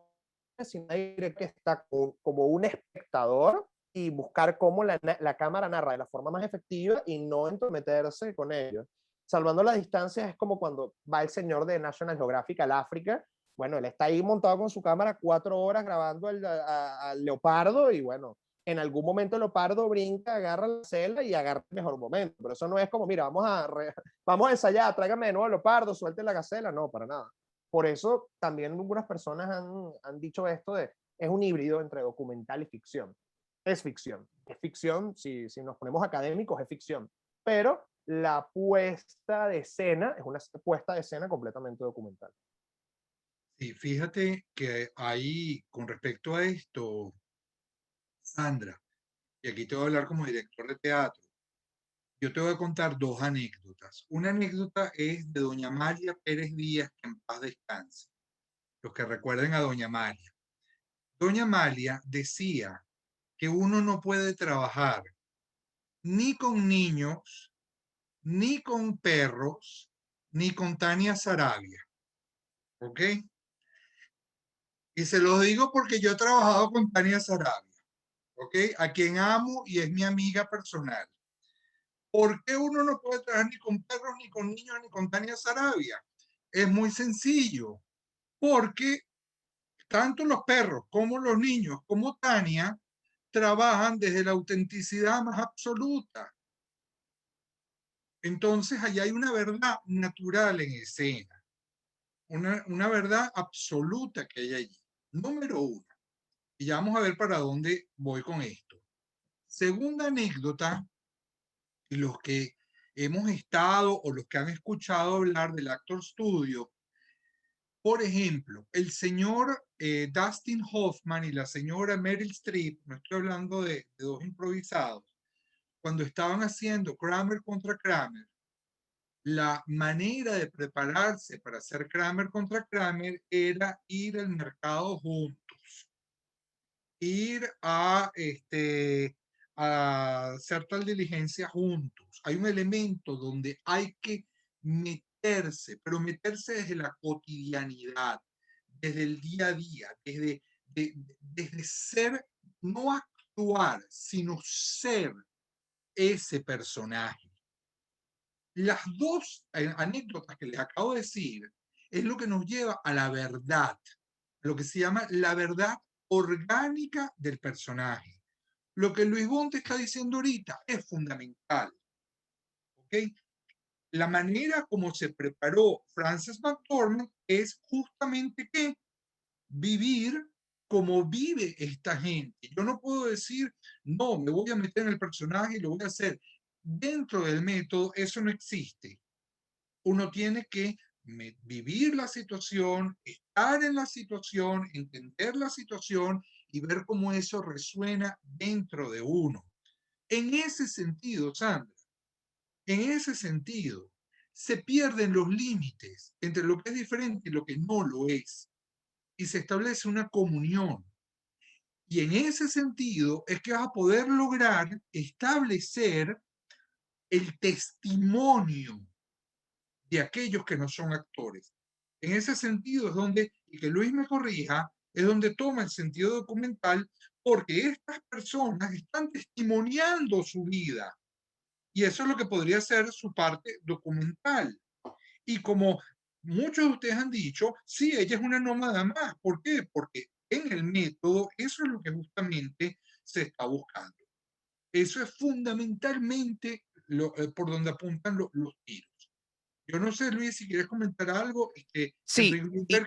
sino una directora que está como un espectador y buscar cómo la cámara narra de la forma más efectiva y no entrometerse con ellos. Salvando las distancias es como cuando va el señor de National Geographic al África. Bueno, él está ahí montado con su cámara 4 horas grabando al leopardo y bueno, en algún momento el leopardo brinca, agarra la cela y agarra el mejor momento. Pero eso no es como, mira, vamos a ensayar, tráigame de nuevo el leopardo, suelte la gacela. No, para nada. Por eso también algunas personas han dicho esto de, es un híbrido entre documental y ficción. Es ficción. Es ficción, si nos ponemos académicos, es ficción. Pero la puesta de escena es una puesta de escena completamente documental. Sí, fíjate que ahí, con respecto a esto, Sandra, y aquí te voy a hablar como director de teatro, yo te voy a contar 2 anécdotas. Una anécdota es de doña María Pérez Díaz, que en paz descanse. Los que recuerden a doña María. Doña María decía que uno no puede trabajar ni con niños, ni con perros, ni con Tania Sarabia. ¿Ok? Y se los digo porque yo he trabajado con Tania Sarabia. ¿Ok? A quien amo y es mi amiga personal. ¿Por qué uno no puede trabajar ni con perros, ni con niños, ni con Tania Sarabia? Es muy sencillo, porque tanto los perros como los niños, como Tania, trabajan desde la autenticidad más absoluta. Entonces, allá hay una verdad natural en escena, una verdad absoluta que hay allí. Número 1. Y ya vamos a ver para dónde voy con esto. Segunda anécdota, y los que hemos estado o los que han escuchado hablar del Actor Studio, Por ejemplo, el señor Dustin Hoffman y la señora Meryl Streep, no estoy hablando de dos improvisados, cuando estaban haciendo Kramer contra Kramer, la manera de prepararse para hacer Kramer contra Kramer era ir al mercado juntos, ir a hacer tal diligencia juntos. Hay un elemento donde hay que meterse, pero meterse desde la cotidianidad, desde el día a día, desde ser, no actuar, sino ser ese personaje. Las dos anécdotas que les acabo de decir es lo que nos lleva a la verdad, lo que se llama la verdad orgánica del personaje. Lo que Luis Bon te está diciendo ahorita es fundamental. ¿Ok? La manera como se preparó Frances McDormand es justamente que vivir como vive esta gente. Yo no puedo decir, no, me voy a meter en el personaje y lo voy a hacer. Dentro del método eso no existe. Uno tiene que vivir la situación, estar en la situación, entender la situación y ver cómo eso resuena dentro de uno. En ese sentido, Sandra, en ese sentido, se pierden los límites entre lo que es diferente y lo que no lo es. Y se establece una comunión. Y en ese sentido es que vas a poder lograr establecer el testimonio de aquellos que no son actores. En ese sentido es donde, y que Luis me corrija, es donde toma el sentido documental, porque estas personas están testimoniando su vida. Y eso es lo que podría ser su parte documental. Y como muchos de ustedes han dicho, sí, ella es una nómada más. ¿Por qué? Porque en el método eso es lo que justamente se está buscando. Eso es fundamentalmente por donde apuntan los tiros. Yo no sé, Luis, si quieres comentar algo. Sí,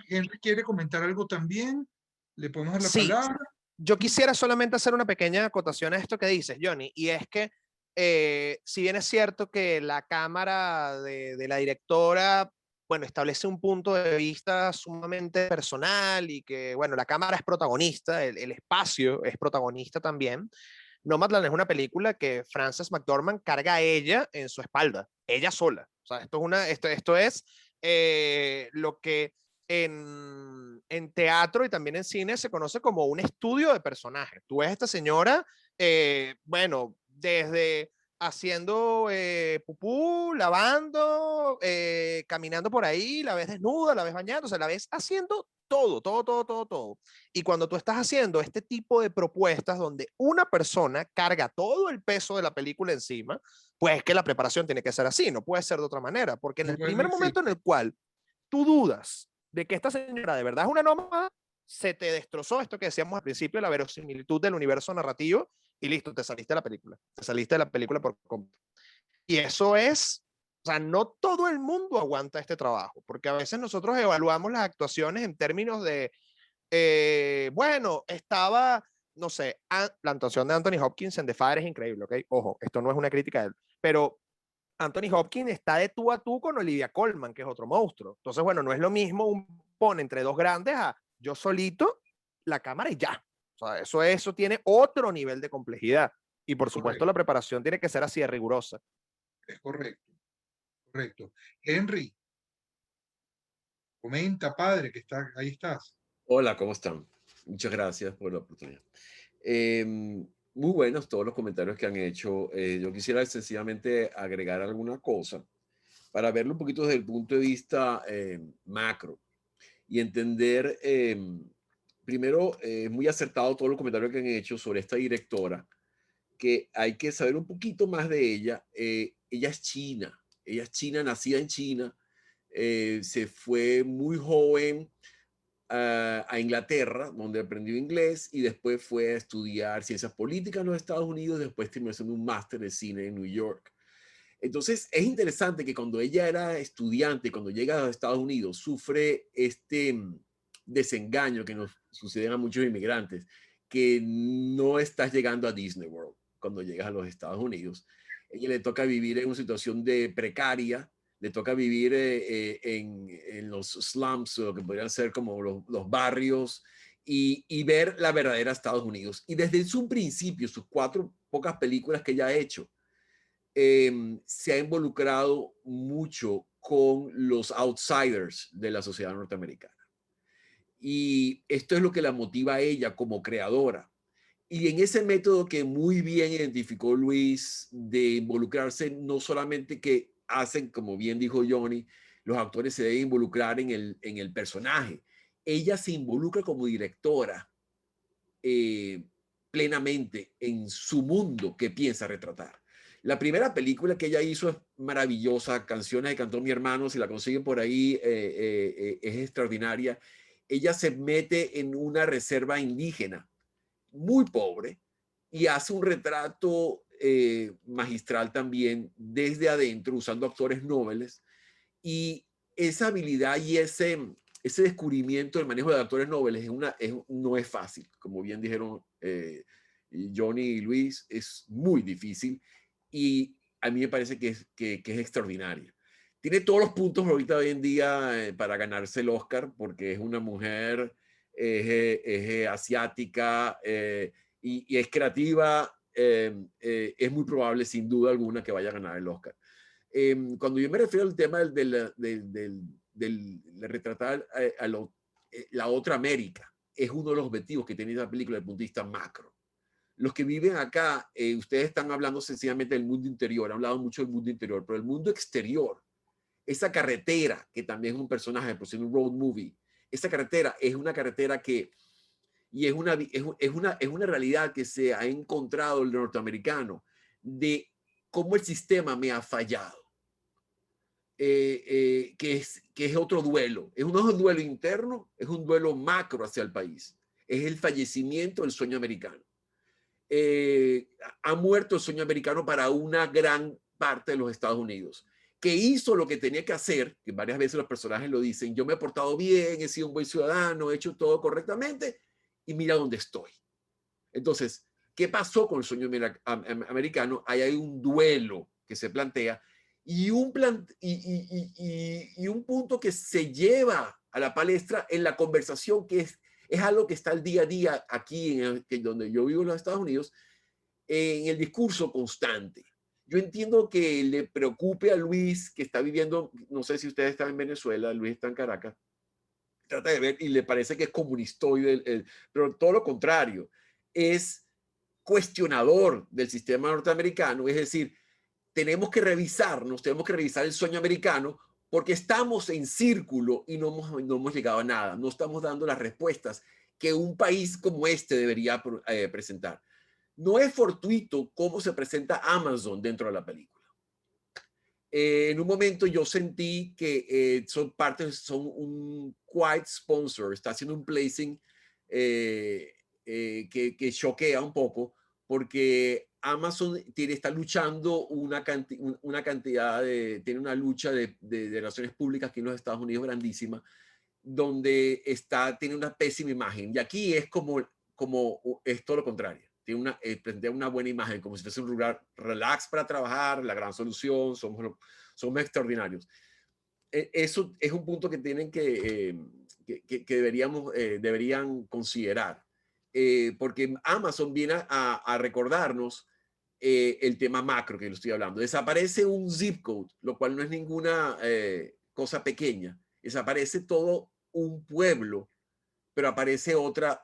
Henry quiere comentar algo también. Le podemos dar la sí. palabra. Yo quisiera solamente hacer una pequeña acotación a esto que dices, Johnny, y es que si bien es cierto que la cámara de la directora, bueno, establece un punto de vista sumamente personal y que, bueno, la cámara es protagonista, el espacio es protagonista también. Nomadland es una película que Frances McDormand carga a ella en su espalda, ella sola. O sea, esto es lo que en teatro y también en cine se conoce como un estudio de personajes. Tú ves a esta señora, bueno, desde haciendo pupú, lavando, caminando por ahí, la ves desnuda, la ves bañando, o sea, la ves haciendo todo, todo, todo, todo, todo. Y cuando tú estás haciendo este tipo de propuestas donde una persona carga todo el peso de la película encima, pues es que la preparación tiene que ser así, no puede ser de otra manera, porque en No el puede primer momento en el cual tú dudas de que esta señora de verdad es una nómada, se te destrozó esto que decíamos al principio, la verosimilitud del universo narrativo, y listo, te saliste de la película. Te saliste de la película por completo. Y eso es, o sea, no todo el mundo aguanta este trabajo, porque a veces nosotros evaluamos las actuaciones en términos de, bueno, estaba, no sé, la actuación de Anthony Hopkins en The Father es increíble, ¿ok? Ojo, esto no es una crítica de él, pero Anthony Hopkins está de tú a tú con Olivia Colman, que es otro monstruo. Entonces, bueno, no es lo mismo un pone entre dos grandes a yo solito, la cámara y ya. O sea, eso tiene otro nivel de complejidad. Y por supuesto, Correcto. la preparación tiene que ser así de rigurosa. Es correcto, correcto. Henry, comenta, padre, que ahí estás. Hola, ¿cómo están? Muchas gracias por la oportunidad. Muy buenos todos los comentarios que han hecho. Yo quisiera sencillamente agregar alguna cosa para verlo un poquito desde el punto de vista macro y entender, primero, muy acertado todos los comentarios que han hecho sobre esta directora, que hay que saber un poquito más de ella. Ella es china, nacida en China, se fue muy joven a Inglaterra, donde aprendió inglés y después fue a estudiar ciencias políticas en los Estados Unidos, después terminó haciendo un máster de cine en New York. Entonces es interesante que cuando ella era estudiante, cuando llega a los Estados Unidos, sufre este desengaño que nos sucede a muchos inmigrantes, que no estás llegando a Disney World cuando llegas a los Estados Unidos. Ella le toca vivir en una situación de precaria, le toca vivir en los slums, o lo que podrían ser como los barrios, y ver la verdadera Estados Unidos. Y desde su principio, sus 4 pocas películas que ella ha hecho, se ha involucrado mucho con los outsiders de la sociedad norteamericana. Y esto es lo que la motiva a ella como creadora. Y en ese método que muy bien identificó Luis, de involucrarse, no solamente que hacen, como bien dijo Johnny, los actores se deben involucrar en el personaje. Ella se involucra como directora plenamente en su mundo que piensa retratar. La primera película que ella hizo es maravillosa, Canciones que cantó mi hermano, si la consiguen por ahí, es extraordinaria. Ella se mete en una reserva indígena muy pobre y hace un retrato magistral también desde adentro, usando actores nobles, y esa habilidad y ese descubrimiento del manejo de actores nobles no es fácil, como bien dijeron Johnny y Luis, es muy difícil, y a mí me parece que es extraordinaria. Tiene todos los puntos ahorita hoy en día para ganarse el Oscar, porque es una mujer, es asiática y es creativa. Es muy probable, sin duda alguna, que vaya a ganar el Oscar. Cuando yo me refiero al tema del retratar la otra América, es uno de los objetivos que tiene esa película desde el punto de vista macro. Los que viven acá, ustedes están hablando sencillamente del mundo interior, han hablado mucho del mundo interior, pero el mundo exterior, esa carretera, que también es un personaje, por ser un road movie, esa carretera es una carretera que, y es una realidad que se ha encontrado el norteamericano, de cómo el sistema me ha fallado. Que es otro duelo. No es un duelo interno, es un duelo macro hacia el país. Es el fallecimiento del sueño americano. Ha muerto el sueño americano para una gran parte de los Estados Unidos, que hizo lo que tenía que hacer, que varias veces los personajes lo dicen: yo me he portado bien, he sido un buen ciudadano, he hecho todo correctamente, y mira dónde estoy. Entonces, ¿qué pasó con el sueño americano? Ahí hay un duelo que se plantea, y un punto que se lleva a la palestra en la conversación, que es algo que está el día a día aquí, donde yo vivo en los Estados Unidos, en el discurso constante. Yo entiendo que le preocupe a Luis, que está viviendo, no sé si ustedes están en Venezuela, Luis está en Caracas, trata de ver y le parece que es comunistoide, pero todo lo contrario, es cuestionador del sistema norteamericano. Es decir, tenemos que revisar el sueño americano, porque estamos en círculo y no hemos llegado a nada, no estamos dando las respuestas que un país como este debería presentar. No es fortuito cómo se presenta Amazon dentro de la película. En un momento yo sentí que son un quiet sponsor, está haciendo un placing que choquea un poco, porque Amazon está luchando tiene una lucha de relaciones públicas aquí en los Estados Unidos grandísima, donde tiene una pésima imagen. Y aquí es es todo lo contrario. Tiene una buena imagen, como si fuese un lugar relax para trabajar, la gran solución, somos extraordinarios. Eso es un punto que tienen que deberían considerar, porque Amazon viene a recordarnos el tema macro que lo estoy hablando. Desaparece un zip code, lo cual no es ninguna cosa pequeña. Desaparece todo un pueblo, pero aparece otra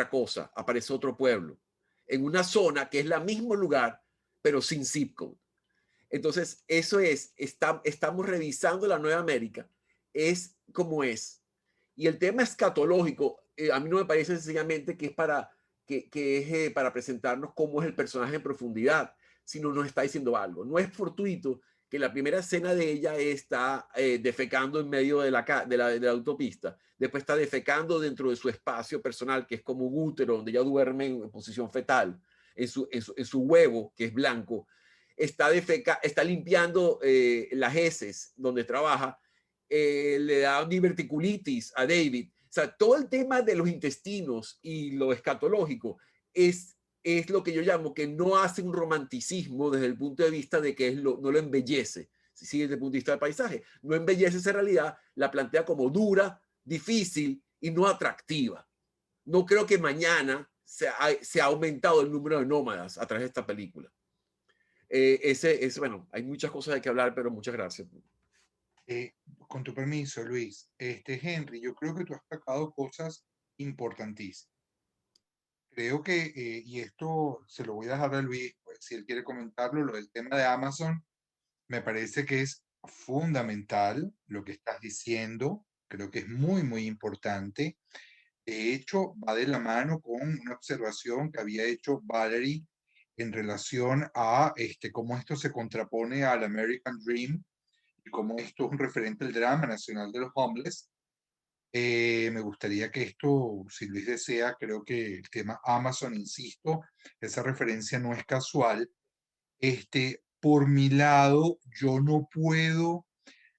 cosa, aparece otro pueblo en una zona que es el mismo lugar, pero sin zip code. Entonces, estamos revisando la Nueva América, es como es. Y el tema escatológico, a mí no me parece sencillamente que es para presentarnos cómo es el personaje en profundidad, sino nos está diciendo algo. No es fortuito que la primera escena de ella está defecando en medio de la autopista, después está defecando dentro de su espacio personal, que es como un útero, donde ella duerme en posición fetal, en su huevo, que es blanco. Está limpiando las heces donde trabaja, le da diverticulitis a David. O sea, todo el tema de los intestinos y lo escatológico es lo que yo llamo que no hace un romanticismo desde el punto de vista de que no lo embellece, sí, desde el punto de vista del paisaje. No embellece esa realidad, la plantea como dura, difícil y no atractiva. No creo que mañana se ha aumentado el número de nómadas a través de esta película. Bueno, hay muchas cosas de que hablar, pero muchas gracias. Con tu permiso, Luis, Henry, yo creo que tú has sacado cosas importantísimas. Creo que, y esto se lo voy a dejar a Luis, pues, si él quiere comentarlo, lo del tema de Amazon, me parece que es fundamental lo que estás diciendo, creo que es muy, muy importante. De hecho, va de la mano con una observación que había hecho Valerie en relación a cómo esto se contrapone al American Dream y cómo esto es un referente al drama nacional de los homeless. Me gustaría que esto, si Luis desea, creo que el tema Amazon, insisto, esa referencia no es casual. Por mi lado, yo no puedo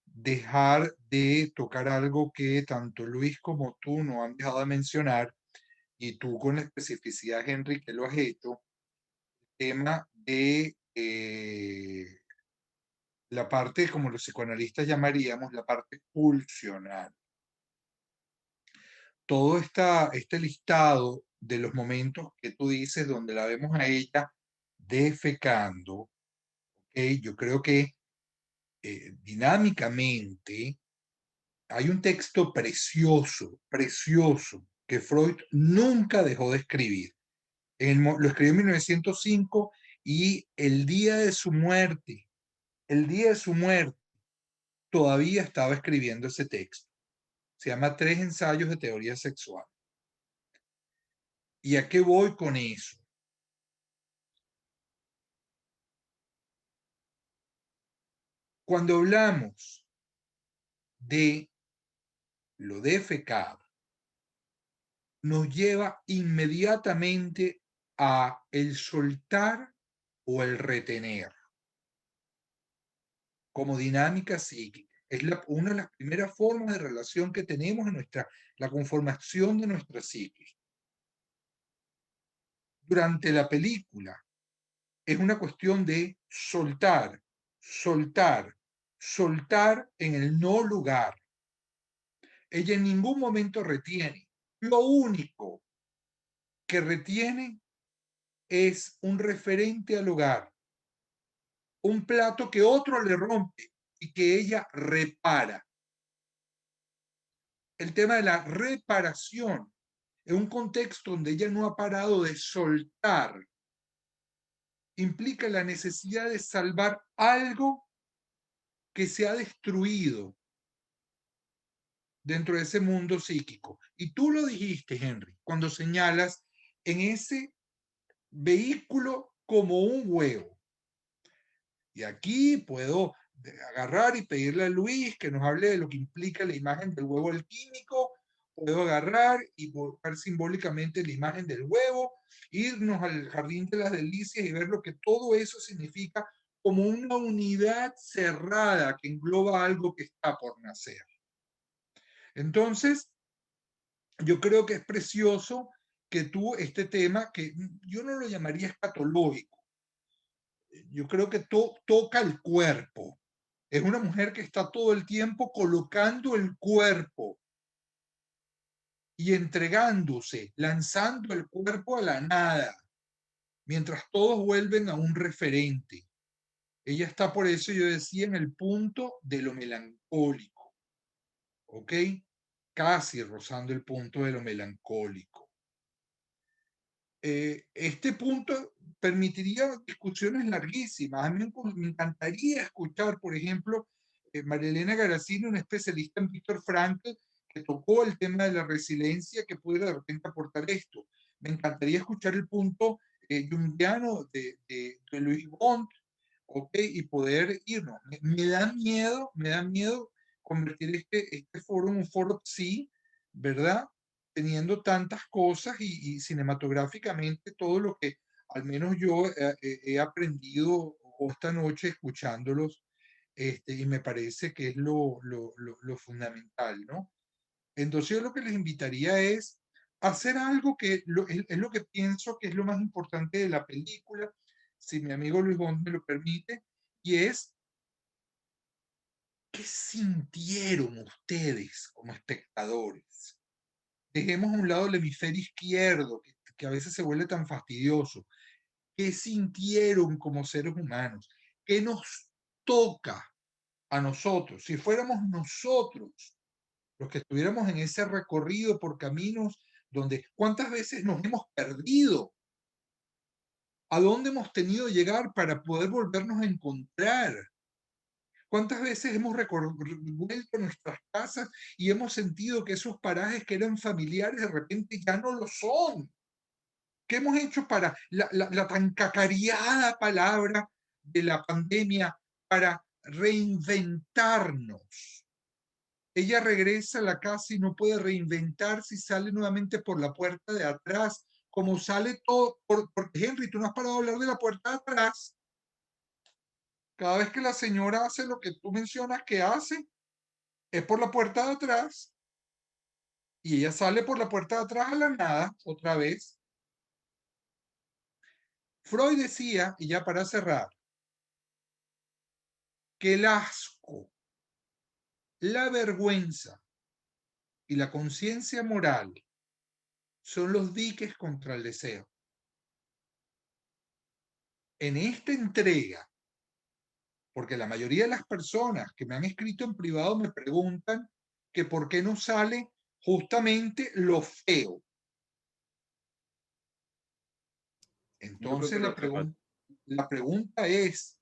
dejar de tocar algo que tanto Luis como tú no han dejado de mencionar, y tú con la especificidad, Henry, que lo has hecho, el tema de la parte, como los psicoanalistas llamaríamos, la parte pulsional. Todo este listado de los momentos que tú dices donde la vemos a ella defecando, ¿okay? Yo creo que dinámicamente hay un texto precioso, precioso, que Freud nunca dejó de escribir. Lo escribió en 1905 y el día de su muerte, todavía estaba escribiendo ese texto. Se llama Tres ensayos de teoría sexual. ¿Y a qué voy con eso? Cuando hablamos de lo defecado, nos lleva inmediatamente a el soltar o el retener como dinámica psíquica. Es una de las primeras formas de relación que tenemos en la conformación de nuestra psique. Durante la película es una cuestión de soltar, soltar, soltar en el no lugar. Ella en ningún momento retiene. Lo único que retiene es un referente al hogar, un plato que otro le rompe y que ella repara. El tema de la reparación en un contexto donde ella no ha parado de soltar implica la necesidad de salvar algo que se ha destruido dentro de ese mundo psíquico. Y tú lo dijiste, Henry, cuando señalas en ese vehículo como un huevo. Y aquí puedo agarrar y pedirle a Luis que nos hable de lo que implica la imagen del huevo alquímico. Puedo agarrar y buscar simbólicamente la imagen del huevo, irnos al jardín de las delicias y ver lo que todo eso significa como una unidad cerrada que engloba algo que está por nacer. Entonces, yo creo que es precioso que tú este tema, que yo no lo llamaría escatológico, yo creo que toca el cuerpo. Es una mujer que está todo el tiempo colocando el cuerpo y entregándose, lanzando el cuerpo a la nada, mientras todos vuelven a un referente. Ella está, por eso yo decía, en el punto de lo melancólico, ¿ok? Casi rozando el punto de lo melancólico. Este punto permitiría discusiones larguísimas. A mí me encantaría escuchar, por ejemplo, María Elena Garazzini, una especialista en Víctor Frankl, que tocó el tema de la resiliencia, que pudiera de repente aportar esto. Me encantaría escuchar el punto junguiano de Louis Bond, ¿okay? Y poder irnos. Me da miedo convertir este foro en un foro psi, ¿verdad? Teniendo tantas cosas y cinematográficamente todo lo que al menos yo he aprendido esta noche escuchándolos, y me parece que es lo fundamental, ¿no? Entonces yo lo que les invitaría es hacer algo que es lo que pienso que es lo más importante de la película, si mi amigo Luis Bond me lo permite, y es ¿Qué sintieron ustedes como espectadores? Dejemos a un lado el hemisferio izquierdo, que a veces se vuelve tan fastidioso. ¿Qué sintieron como seres humanos? ¿Qué nos toca a nosotros? Si fuéramos nosotros los que estuviéramos en ese recorrido por caminos donde ¿cuántas veces nos hemos perdido? ¿A dónde hemos tenido que llegar para poder volvernos a encontrar? ¿Cuántas veces hemos vuelto a nuestras casas y hemos sentido que esos parajes que eran familiares de repente ya no lo son? ¿Qué hemos hecho para la tan cacareada palabra de la pandemia para reinventarnos? Ella regresa a la casa y no puede reinventarse y sale nuevamente por la puerta de atrás, como sale todo, porque Henry, tú no has parado de hablar de la puerta de atrás. Cada vez que la señora hace lo que tú mencionas que hace, es por la puerta de atrás, y ella sale por la puerta de atrás a la nada, otra vez. Freud decía, y ya para cerrar, que el asco, la vergüenza y la conciencia moral son los diques contra el deseo. En esta entrega, porque la mayoría de las personas que me han escrito en privado me preguntan que por qué no sale justamente lo feo. Entonces la pregunta es,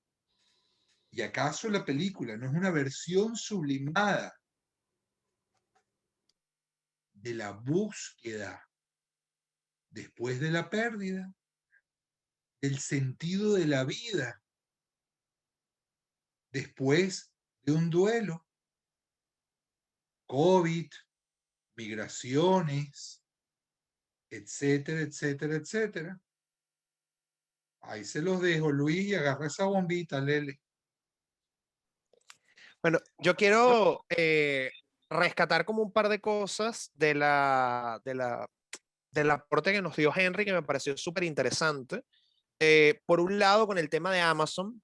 ¿y acaso la película no es una versión sublimada de la búsqueda después de la pérdida, del sentido de la vida, después de un duelo? COVID, migraciones, etcétera, etcétera, etcétera. Ahí se los dejo, Luis, y agarra esa bombita, Lele. Bueno, yo quiero rescatar como un par de cosas del aporte que nos dio Henry, que me pareció súper interesante. Por un lado, con el tema de Amazon,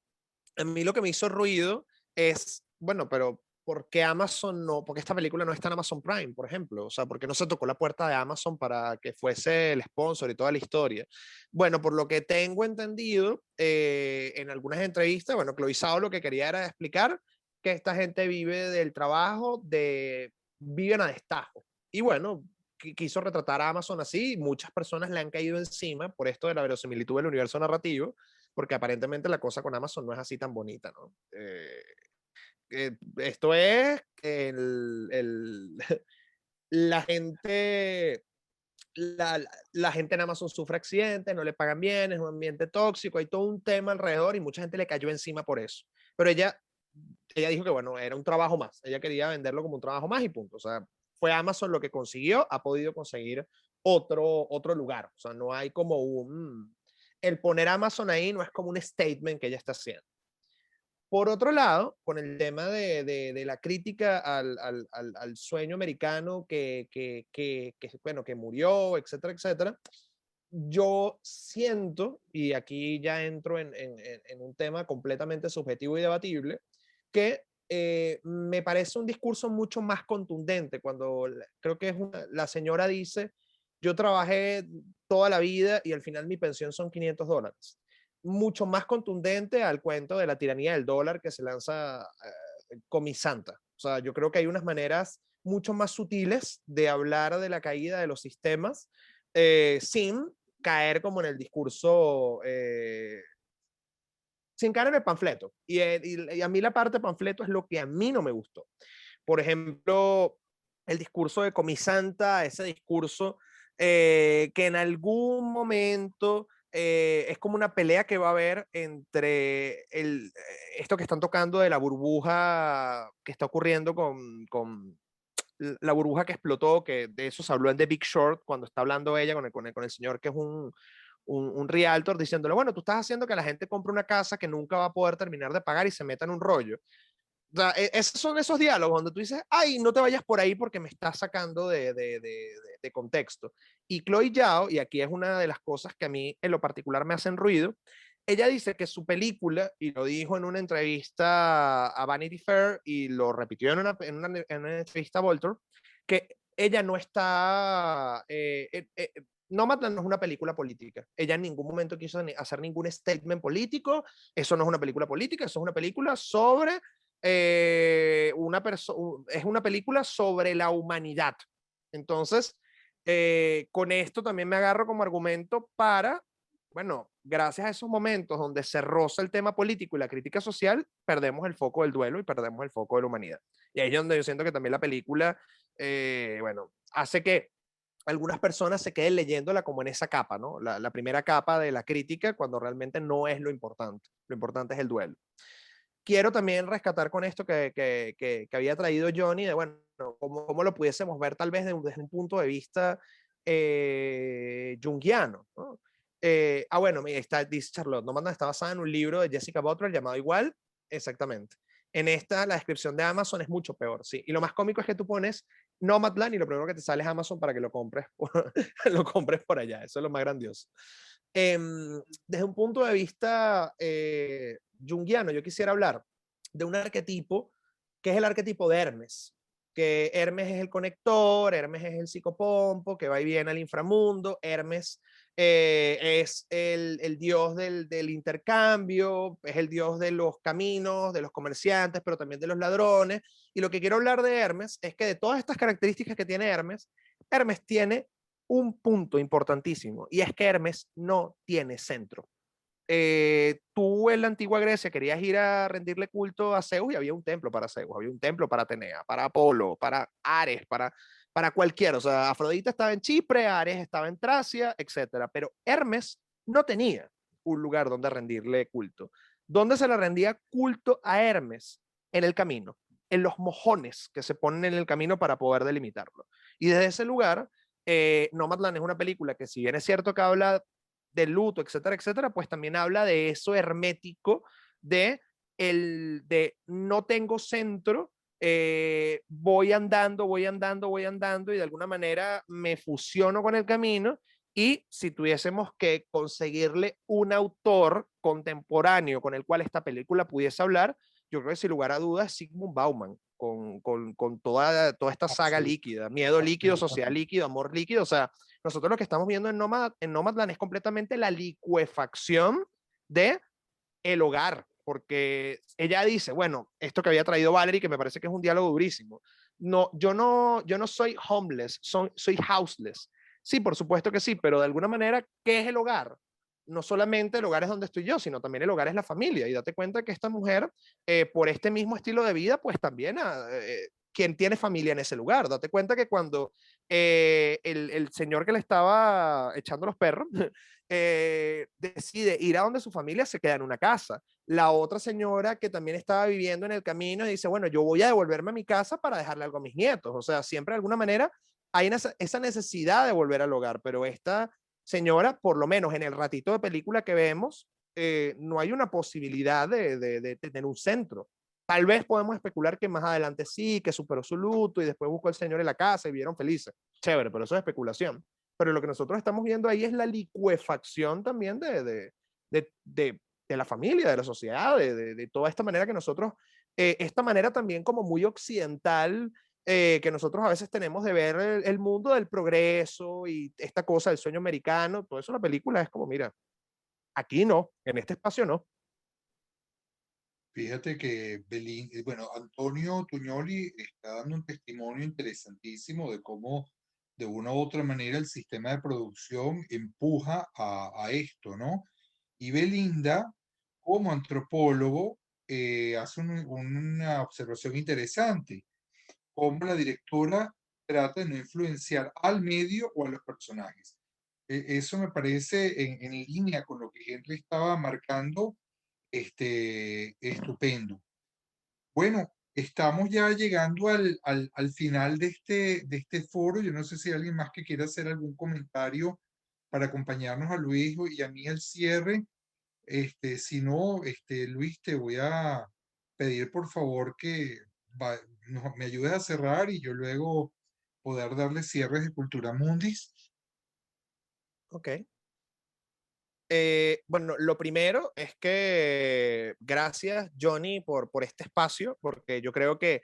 a mí lo que me hizo ruido es, bueno, pero ¿por qué Amazon no? Porque esta película no está en Amazon Prime, por ejemplo. O sea, ¿por qué no se tocó la puerta de Amazon para que fuese el sponsor y toda la historia? Bueno, por lo que tengo entendido, en algunas entrevistas, bueno, Chloe Zhao lo que quería era explicar que esta gente vive del trabajo, viven a destajo. Y bueno, quiso retratar a Amazon así, muchas personas le han caído encima por esto de la verosimilitud del universo narrativo, porque aparentemente la cosa con Amazon no es así tan bonita, ¿no? Esto es la gente, la gente en Amazon sufre accidentes, no le pagan bien, es un ambiente tóxico, hay todo un tema alrededor y mucha gente le cayó encima por eso. Pero ella dijo que bueno, era un trabajo más, ella quería venderlo como un trabajo más y punto. O sea, fue Amazon lo que consiguió, ha podido conseguir otro lugar. O sea, no hay como el poner Amazon ahí no es como un statement que ella está haciendo. Por otro lado, con el tema de la crítica al sueño americano bueno, que murió, etcétera, etcétera, yo siento, y aquí ya entro en un tema completamente subjetivo y debatible, que me parece un discurso mucho más contundente cuando creo que la señora dice, yo trabajé toda la vida y al final mi pensión son $500. Mucho más contundente al cuento de la tiranía del dólar que se lanza Comisanta. O sea, yo creo que hay unas maneras mucho más sutiles de hablar de la caída de los sistemas sin caer como en el discurso, sin caer en el panfleto. Y a mí la parte panfleto es lo que a mí no me gustó. Por ejemplo, el discurso de Comisanta, ese discurso que en algún momento es como una pelea que va a haber entre esto que están tocando de la burbuja que está ocurriendo con la burbuja que explotó, que de eso se habló en The Big Short, cuando está hablando ella con el señor que es un realtor, diciéndole, bueno, tú estás haciendo que la gente compre una casa que nunca va a poder terminar de pagar y se meta en un rollo. O sea, esos son esos diálogos donde tú dices, ay, no te vayas por ahí porque me estás sacando de contexto. Y Chloe Zhao, y aquí es una de las cosas que a mí en lo particular me hacen ruido, ella dice que su película, y lo dijo en una entrevista a Vanity Fair y lo repitió en una entrevista a Voltaire, que ella no está... Nomadland no es una película política. Ella en ningún momento quiso hacer ningún statement político. Eso no es una película política, eso es una película sobre es una película sobre la humanidad. Entonces, con esto también me agarro como argumento para, bueno, gracias a esos momentos donde se roza el tema político y la crítica social, perdemos el foco del duelo y perdemos el foco de la humanidad. Y ahí es donde yo siento que también la película, bueno, hace que algunas personas se queden leyéndola como en esa capa, ¿no? La primera capa de la crítica, cuando realmente no es lo importante. Lo importante es el duelo. Quiero también rescatar con esto que había traído Johnny, de bueno, cómo lo pudiésemos ver tal vez desde un punto de vista junguiano, ¿no? Bueno, dice Charlotte, Nomadland está basada en un libro de Jessica Butler llamado igual, exactamente. En esta, la descripción de Amazon es mucho peor, sí. Y lo más cómico es que tú pones Nomadland y lo primero que te sale es Amazon para que lo compres, lo compres por allá. Eso es lo más grandioso. Desde un punto de vista junguiano, yo quisiera hablar de un arquetipo que es el arquetipo de Hermes, que Hermes es el conector, Hermes es el psicopompo, que va y viene al inframundo, Hermes es el dios del intercambio, es el dios de los caminos, de los comerciantes, pero también de los ladrones. Y lo que quiero hablar de Hermes es que de todas estas características que tiene Hermes, Hermes tiene un punto importantísimo, y es que Hermes no tiene centro. Tú en la antigua Grecia querías ir a rendirle culto a Zeus y había un templo para Zeus, había un templo para Atenea, para Apolo, para Ares, para cualquiera. O sea, Afrodita estaba en Chipre, Ares estaba en Tracia, etcétera. Pero Hermes no tenía un lugar donde rendirle culto. ¿Dónde se le rendía culto a Hermes? En el camino, en los mojones que se ponen en el camino para poder delimitarlo. Y desde ese lugar, Nomadland es una película que, si bien es cierto que habla del luto, etcétera, etcétera, pues también habla de eso hermético de no tengo centro, voy andando, voy andando, voy andando y de alguna manera me fusiono con el camino. Y si tuviésemos que conseguirle un autor contemporáneo con el cual esta película pudiese hablar, yo creo que sin lugar a dudas Zygmunt Bauman, con toda esta saga líquida, miedo líquido, sociedad líquido, amor líquido. O sea, nosotros lo que estamos viendo en Nomadland es completamente la licuefacción de el hogar, porque ella dice, bueno, esto que había traído Valerie, que me parece que es un diálogo durísimo, yo no soy homeless, soy houseless. Sí, por supuesto que sí, pero de alguna manera, ¿qué es el hogar? No solamente el hogar es donde estoy yo, sino también el hogar es la familia. Y date cuenta que esta mujer, por este mismo estilo de vida, pues también quien tiene familia en ese lugar. Date cuenta que cuando el señor que le estaba echando los perros decide ir a donde su familia, se queda en una casa. La otra señora que también estaba viviendo en el camino dice, bueno, yo voy a devolverme a mi casa para dejarle algo a mis nietos. O sea, siempre de alguna manera hay esa necesidad de volver al hogar, pero esta señora, por lo menos en el ratito de película que vemos, no hay una posibilidad de tener un centro. Tal vez podemos especular que más adelante sí, que superó su luto y después buscó al señor en la casa y vivieron felices. Chévere, pero eso es especulación. Pero lo que nosotros estamos viendo ahí es la licuefacción también de la familia, de la sociedad, de toda esta manera que nosotros, esta manera también como muy occidental, que nosotros a veces tenemos de ver el mundo del progreso y esta cosa del sueño americano. Todo eso, la película es como, mira, aquí no, en este espacio no. Fíjate que bueno, Antonio Tuñoli está dando un testimonio interesantísimo de cómo de una u otra manera el sistema de producción empuja a esto, ¿no? Y Belinda, como antropólogo, hace una observación interesante, cómo la directora trata de no influenciar al medio o a los personajes. Eso me parece en línea con lo que Henry estaba marcando, estupendo. Bueno, estamos ya llegando al final de este foro. Yo no sé si hay alguien más que quiera hacer algún comentario para acompañarnos a Luis y a mí al cierre. Si no, Luis, te voy a pedir por favor que me ayudes a cerrar y yo luego poder darle cierres de Cultura Mundis. Ok. Bueno, lo primero es que gracias, Johnny, por este espacio, porque yo creo que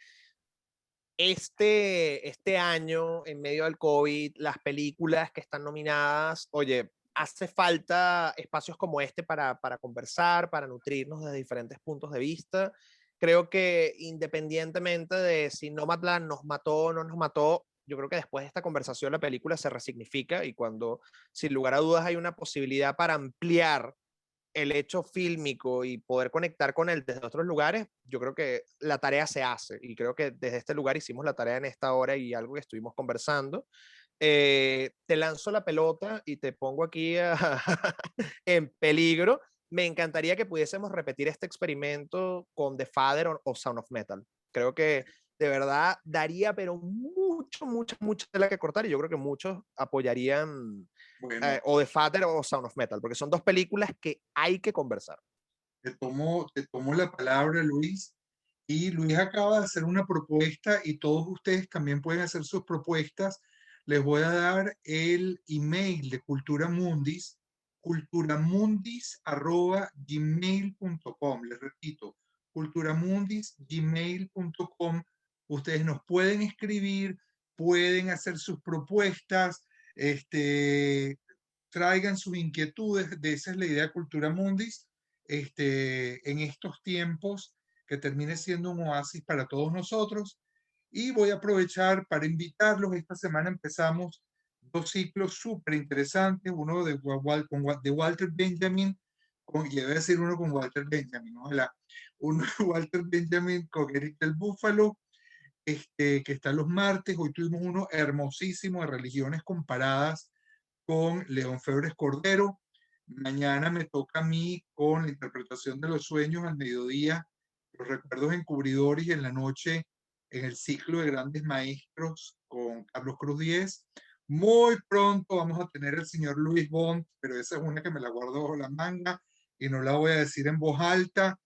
este año, en medio del COVID, las películas que están nominadas, oye, hace falta espacios como este para conversar, para nutrirnos de diferentes puntos de vista. Creo que independientemente de si Nomadland nos mató o no nos mató, yo creo que después de esta conversación la película se resignifica y cuando, sin lugar a dudas, hay una posibilidad para ampliar el hecho fílmico y poder conectar con él desde otros lugares, yo creo que la tarea se hace y creo que desde este lugar hicimos la tarea en esta hora y algo que estuvimos conversando. Te lanzo la pelota y te pongo aquí en peligro. Me encantaría que pudiésemos repetir este experimento con The Father o Sound of Metal. Creo que de verdad daría, pero mucha tela que cortar y yo creo que muchos apoyarían Bueno, o The Father o Sound of Metal, porque son dos películas que hay que conversar. te tomo la palabra, Luis. Y Luis acaba de hacer una propuesta y todos ustedes también pueden hacer sus propuestas. Les voy a dar el email de Cultura Mundis, culturamundis@gmail.com. Les repito, culturamundis@gmail.com. Ustedes nos pueden escribir, pueden hacer sus propuestas, traigan sus inquietudes. De esa es la idea de Cultura Mundis, en estos tiempos, que termine siendo un oasis para todos nosotros. Y voy a aprovechar para invitarlos. Esta semana empezamos dos ciclos súper interesantes, uno de Walter Benjamin, y voy a decir uno con Walter Benjamin, ojalá, uno de Walter Benjamin con Eric del Búfalo, que está los martes. Hoy tuvimos uno hermosísimo de religiones comparadas con León Febres Cordero. Mañana me toca a mí con la interpretación de los sueños al mediodía, los recuerdos encubridores, y en la noche en el ciclo de grandes maestros con Carlos Cruz Diez. Muy pronto vamos a tener al señor Luis Bond, pero esa es una que me la guardo bajo la manga y no la voy a decir en voz alta.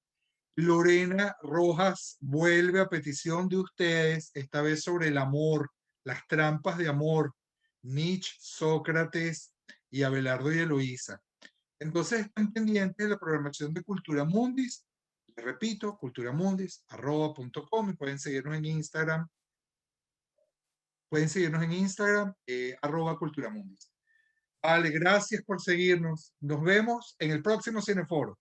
Lorena Rojas vuelve a petición de ustedes, esta vez sobre el amor, las trampas de amor, Nietzsche, Sócrates y Abelardo y Eloísa. Entonces están pendientes de la programación de Cultura Mundis. Les repito, culturamundis@com, y pueden seguirnos en Instagram. Pueden seguirnos en Instagram, @culturamundis. Vale, gracias por seguirnos. Nos vemos en el próximo Cineforo.